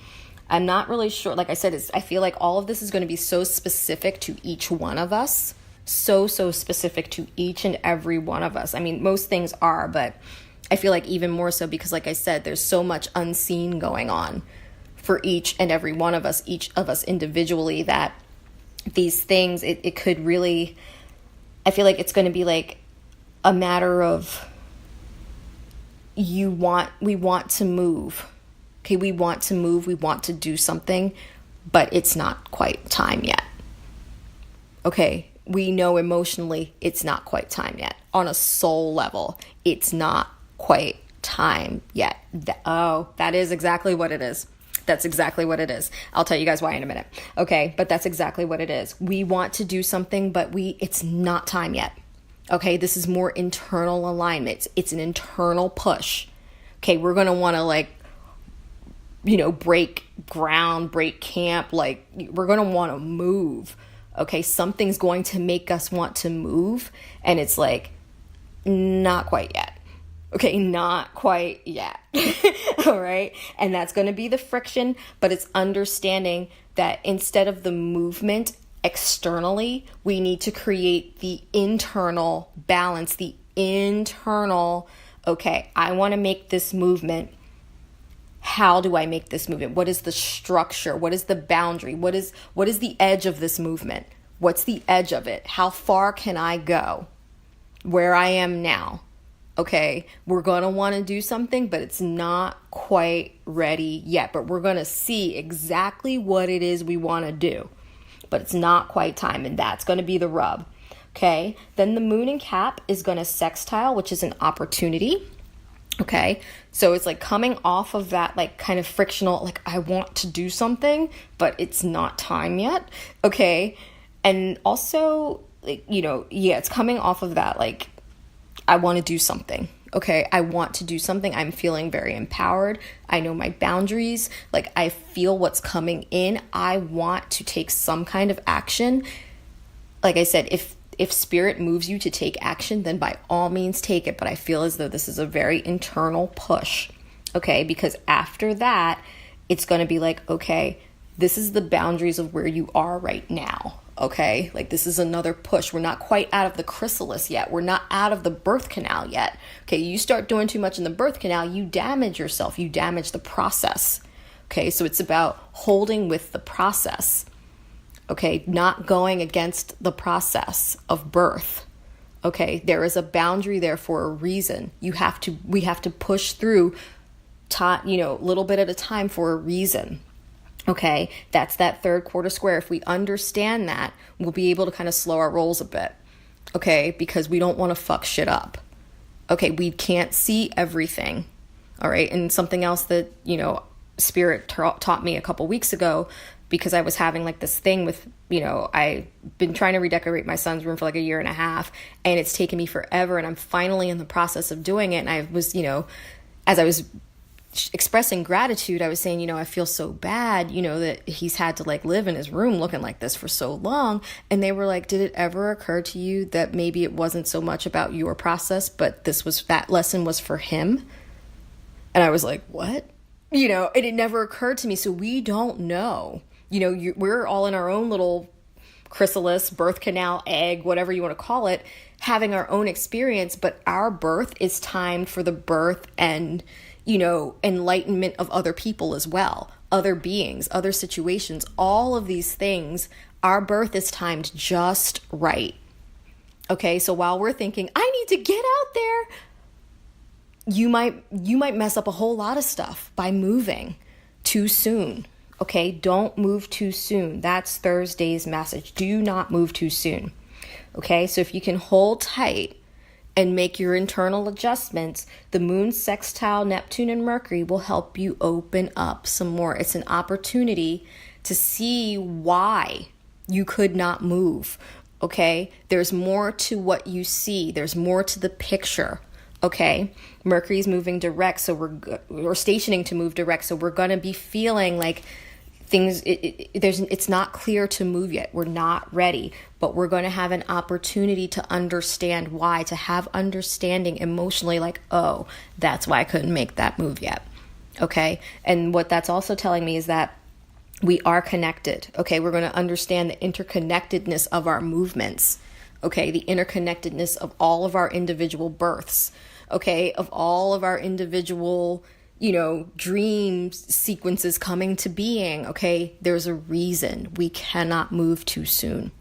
I'm not really sure. Like I said, I feel like all of this is going to be so specific to each one of us. So specific to each and every one of us. I mean, most things are, but I feel like even more so because, like I said, there's so much unseen going on for each and every one of us, each of us individually, that these things, it could really, I feel like it's going to be like a matter of we want to move. Okay, we want to move, we want to do something, but it's not quite time yet. Okay, we know emotionally it's not quite time yet. On a soul level, it's not quite time yet. That is exactly what it is. That's exactly what it is. I'll tell you guys why in a minute. Okay, but that's exactly what it is. We want to do something, but it's not time yet. Okay, this is more internal alignment. It's an internal push. Okay, we're going to want to break ground, break camp. We're going to want to move. Okay, something's going to make us want to move. And it's not quite yet. Okay, not quite yet. All right. And that's going to be the friction, but it's understanding that instead of the movement externally, we need to create the internal balance, the internal, okay, I want to make this movement. How do I make this movement? What is the structure? What is the boundary? What is the edge of this movement? What's the edge of it? How far can I go? Where I am now. Okay, we're going to want to do something, but it's not quite ready yet. But we're going to see exactly what it is we want to do. But it's not quite time, and that's going to be the rub. Okay, then the moon in Cap is going to sextile, which is an opportunity. Okay, so it's coming off of that kind of frictional, I want to do something, but it's not time yet. Okay, and also, it's coming off of that, I want to do something. Okay, I want to do something. I'm feeling very empowered. I know my boundaries. I feel what's coming in. I want to take some kind of action. Like I said, if spirit moves you to take action, then by all means take it. But I feel as though this is a very internal push. Okay, because after that, it's going to be okay, this is the boundaries of where you are right now. Okay, this is another push. We're not quite out of the chrysalis yet. We're not out of the birth canal yet. Okay, you start doing too much in the birth canal, you damage yourself. You damage the process. Okay, so it's about holding with the process. Okay, not going against the process of birth. Okay, there is a boundary there for a reason. We have to push through, little bit at a time for a reason. Okay, that's that third quarter square. If we understand that, we'll be able to kind of slow our rolls a bit. Okay, because we don't want to fuck shit up. Okay, we can't see everything. All right, and something else that, Spirit taught me a couple weeks ago, because I was having this thing with, I've been trying to redecorate my son's room for a year and a half, and it's taken me forever, and I'm finally in the process of doing it. And I was, as I was expressing gratitude, I was saying, I feel so bad, that he's had to live in his room looking like this for so long. And they were did it ever occur to you that maybe it wasn't so much about your process, but that lesson was for him? And I was what? And it never occurred to me. So we don't know, we're all in our own little chrysalis, birth canal, egg, whatever you want to call it, having our own experience, but our birth is timed for the birth and enlightenment of other people as well, other beings, other situations, all of these things. Our birth is timed just right. Okay, so while we're thinking, I need to get out there, you might mess up a whole lot of stuff by moving too soon. Okay, don't move too soon. That's Thursday's message. Do not move too soon. Okay, so if you can hold tight and make your internal adjustments, the moon sextile Neptune and Mercury will help you open up some more. It's an opportunity to see why you could not move. Okay, there's more to what you see. There's more to the picture. Okay, Mercury's moving direct, so we're stationing to move direct. So we're gonna be feeling things. It's not clear to move yet. We're not ready, but we're going to have an opportunity to understand why, to have understanding emotionally, oh, that's why I couldn't make that move yet. Okay, and what that's also telling me is that we are connected. Okay, we're going to understand the interconnectedness of our movements. Okay, the interconnectedness of all of our individual births. Okay, of all of our individual dream sequences coming to being. Okay, there's a reason we cannot move too soon.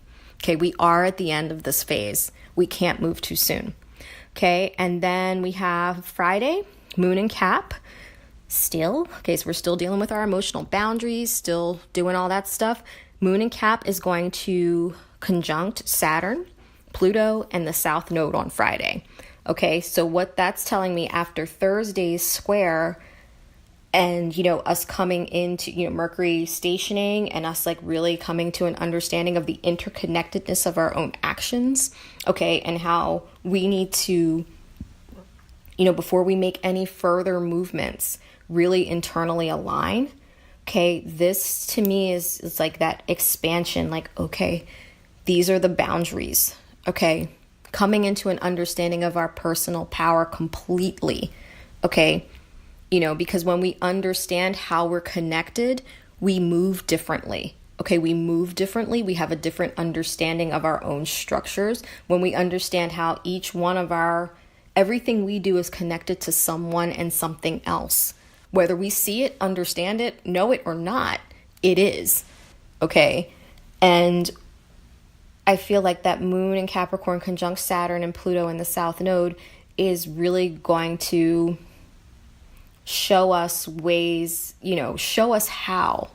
Okay, we are at the end of this phase. We can't move too soon. Okay, and then we have Friday, moon in Cap, still. Okay, so we're still dealing with our emotional boundaries, still doing all that stuff. Moon in Cap is going to conjunct Saturn, Pluto, and the South Node on Friday. Okay, so what that's telling me after Thursday's square and, us coming into, Mercury stationing and us like really coming to an understanding of the interconnectedness of our own actions, okay, and how we need to, before we make any further movements, really internally align. Okay, this to me is like that expansion, like, okay, these are the boundaries, okay, coming into an understanding of our personal power completely, okay, because when we understand how we're connected, we move differently. Okay, we move differently. We have a different understanding of our own structures. When we understand how each one of everything we do is connected to someone and something else. Whether we see it, understand it, know it or not, it is. Okay, and I feel like that Moon in Capricorn conjunct Saturn and Pluto in the South Node is really going to show us ways, show us how.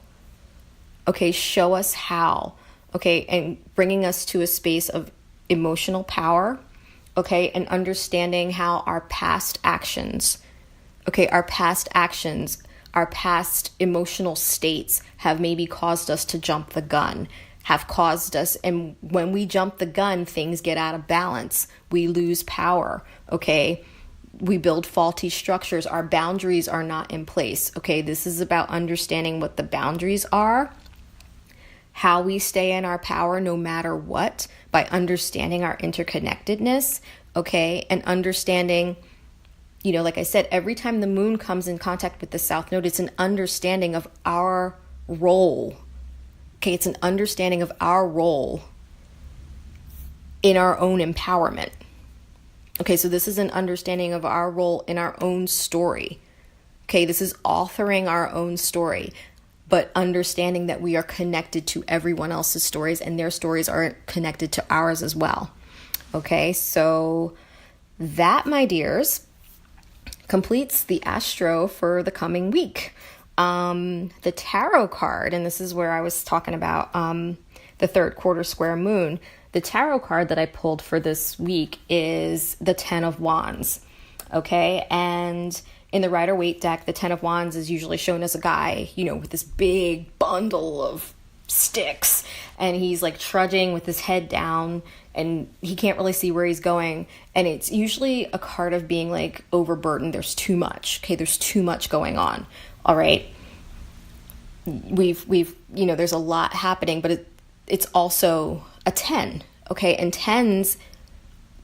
Okay, show us how. Okay, and bringing us to a space of emotional power. Okay, and understanding how our past actions, our past emotional states have maybe caused us to jump the gun, have caused us, and when we jump the gun, things get out of balance. We lose power, okay? We build faulty structures. Our boundaries are not in place, okay? This is about understanding what the boundaries are, how we stay in our power no matter what, by understanding our interconnectedness, okay? And understanding, like I said, every time the moon comes in contact with the South Node, it's an understanding of our role. Okay, it's an understanding of our role in our own empowerment. Okay, so this is an understanding of our role in our own story. Okay, this is authoring our own story, but understanding that we are connected to everyone else's stories and their stories are connected to ours as well. Okay, so that, my dears, completes the astro for the coming week. The tarot card, and this is where I was talking about the third quarter square moon. The tarot card that I pulled for this week is the 10 of Wands. Okay, and in the Rider-Waite deck, the 10 of Wands is usually shown as a guy, with this big bundle of sticks, and he's like trudging with his head down and he can't really see where he's going, and it's usually a card of being like overburdened. There's too much. Okay, there's too much going on. All right, we've there's a lot happening, but it's also a 10. Okay, and 10s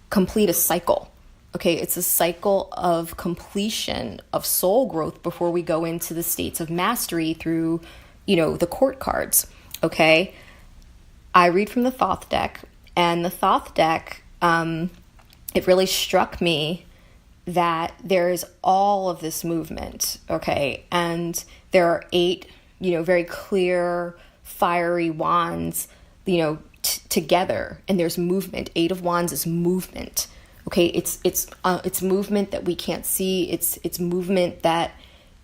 complete a cycle. Okay, it's a cycle of completion of soul growth before we go into the states of mastery through, the court cards. Okay, I read from the Thoth deck, and the Thoth deck, it really struck me that there is all of this movement. Okay, and there are 8, very clear, fiery wands, together, and there's movement. 8 of Wands is movement. Okay, it's movement that we can't see. It's movement that,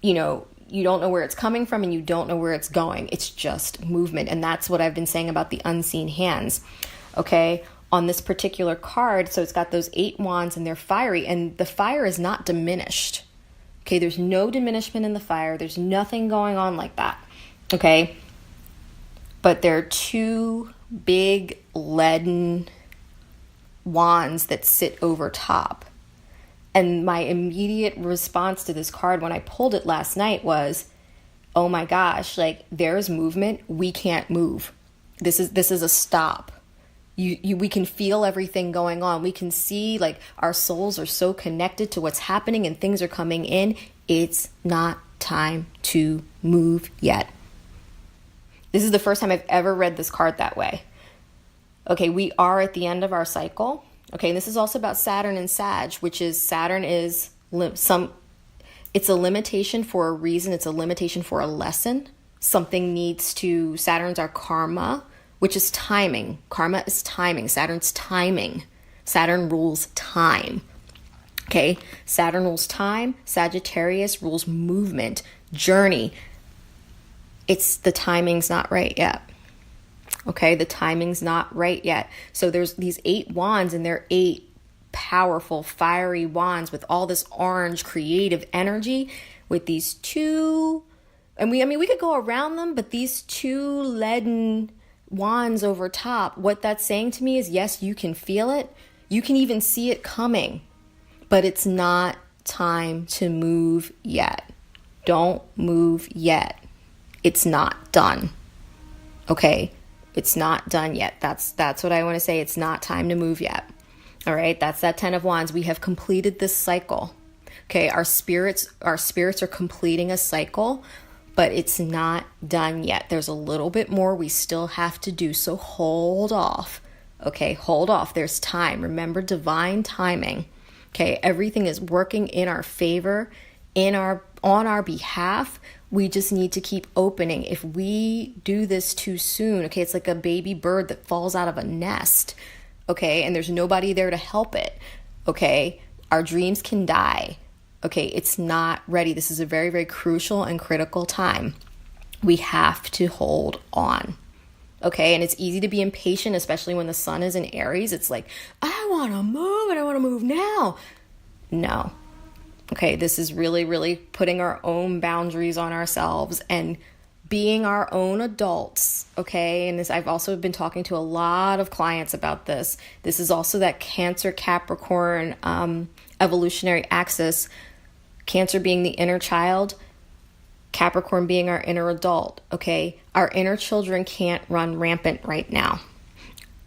you don't know where it's coming from and you don't know where it's going. It's just movement. And that's what I've been saying about the unseen hands. Okay, on this particular card, so it's got those 8 wands and they're fiery, and the fire is not diminished. Okay, there's no diminishment in the fire. There's nothing going on like that. Okay, but there are 2 big leaden wands that sit over top. And my immediate response to this card when I pulled it last night was, oh my gosh, like there's movement, we can't move. This is a stop. We can feel everything going on. We can see like our souls are so connected to what's happening and things are coming in. It's not time to move yet. This is the first time I've ever read this card that way. Okay, we are at the end of our cycle. Okay, and this is also about Saturn and Sag, which is Saturn is it's a limitation for a reason. It's a limitation for a lesson. Something needs to, Saturn's our karma, which is timing. Karma is timing. Saturn's timing. Saturn rules time. Okay, Saturn rules time, Sagittarius rules movement, journey. The timing's not right yet. Okay, the timing's not right yet. So there's these 8 wands, and they're 8 powerful, fiery wands with all this orange creative energy, with these 2, and we could go around them, but these 2 leaden wands over top, what that's saying to me is, yes, you can feel it. You can even see it coming, but it's not time to move yet. Don't move yet. It's not done. Okay? It's not done yet. That's what I want to say. It's not time to move yet. All right? That's that 10 of Wands. We have completed this cycle. Okay? Our spirits are completing a cycle, but it's not done yet. There's a little bit more we still have to do. So hold off. Okay? Hold off. There's time. Remember divine timing. Okay? Everything is working in our favor, on our behalf. We just need to keep opening. If we do this too soon, okay, it's like a baby bird that falls out of a nest, okay, and there's nobody there to help it, okay, our dreams can die, okay, it's not ready. This is a very, very crucial and critical time. We have to hold on, okay, and it's easy to be impatient, especially when the sun is in Aries. It's like, I want to move, and I want to move now. No. Okay, this is really, really putting our own boundaries on ourselves and being our own adults, okay? And I've also been talking to a lot of clients about this. This is also that Cancer Capricorn evolutionary axis, Cancer being the inner child, Capricorn being our inner adult, okay? Our inner children can't run rampant right now,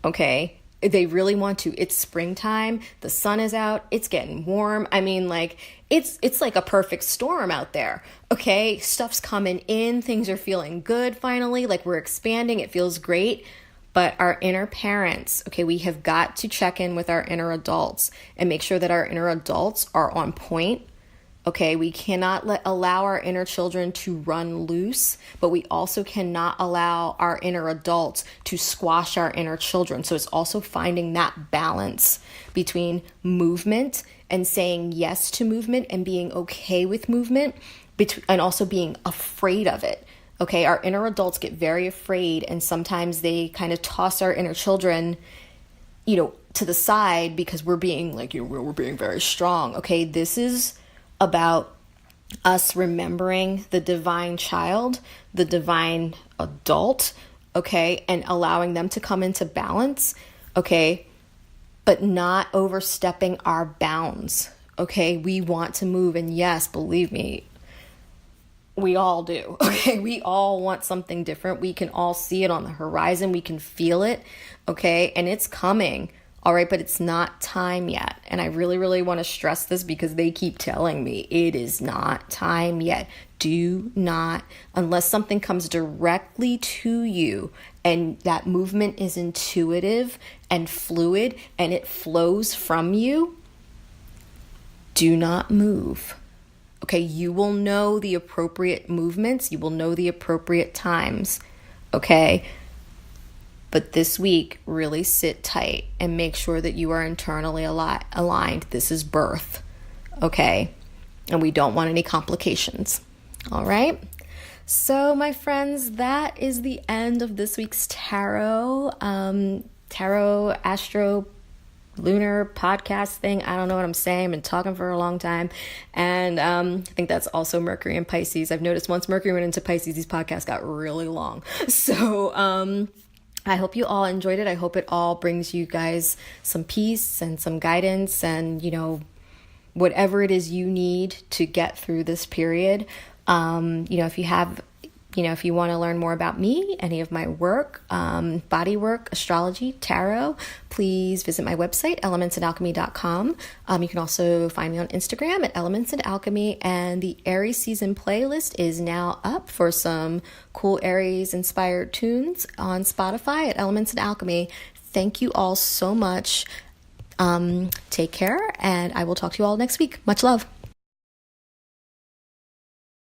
okay? They really want to. It's springtime. The sun is out. It's getting warm. I mean, like, it's like a perfect storm out there. Okay, stuff's coming in. Things are feeling good finally. Like, we're expanding. It feels great. But our inner parents, okay, we have got to check in with our inner adults and make sure that our inner adults are on point. Okay, we cannot allow our inner children to run loose, but we also cannot allow our inner adults to squash our inner children. So it's also finding that balance between movement and saying yes to movement and being okay with movement, and also being afraid of it. Okay, our inner adults get very afraid, and sometimes they kind of toss our inner children, to the side because we're being we're being very strong. Okay, this is about us remembering the divine child, the divine adult, okay, and allowing them to come into balance, okay, but not overstepping our bounds, okay? We want to move, and yes, believe me, we all do, okay? We all want something different. We can all see it on the horizon. We can feel it, okay? And it's coming. All right, but it's not time yet. And I really, really want to stress this because they keep telling me it is not time yet. Do not, unless something comes directly to you and that movement is intuitive and fluid and it flows from you, do not move. Okay, you will know the appropriate movements. You will know the appropriate times. Okay. But this week, really sit tight and make sure that you are internally aligned. This is birth, okay? And we don't want any complications, all right? So, my friends, that is the end of this week's tarot, astro, lunar podcast thing. I don't know what I'm saying. I've been talking for a long time. And I think that's also Mercury and Pisces. I've noticed once Mercury went into Pisces, these podcasts got really long. So, I hope you all enjoyed it. I hope it all brings you guys some peace and some guidance and, whatever it is you need to get through this period. If you want to learn more about me, any of my work, body work, astrology, tarot, please visit my website, elementsandalchemy.com. You can also find me on Instagram at Elements and Alchemy, and the Aries season playlist is now up for some cool Aries inspired tunes on Spotify at Elements and Alchemy. Thank you all so much. Take care, and I will talk to you all next week. Much love.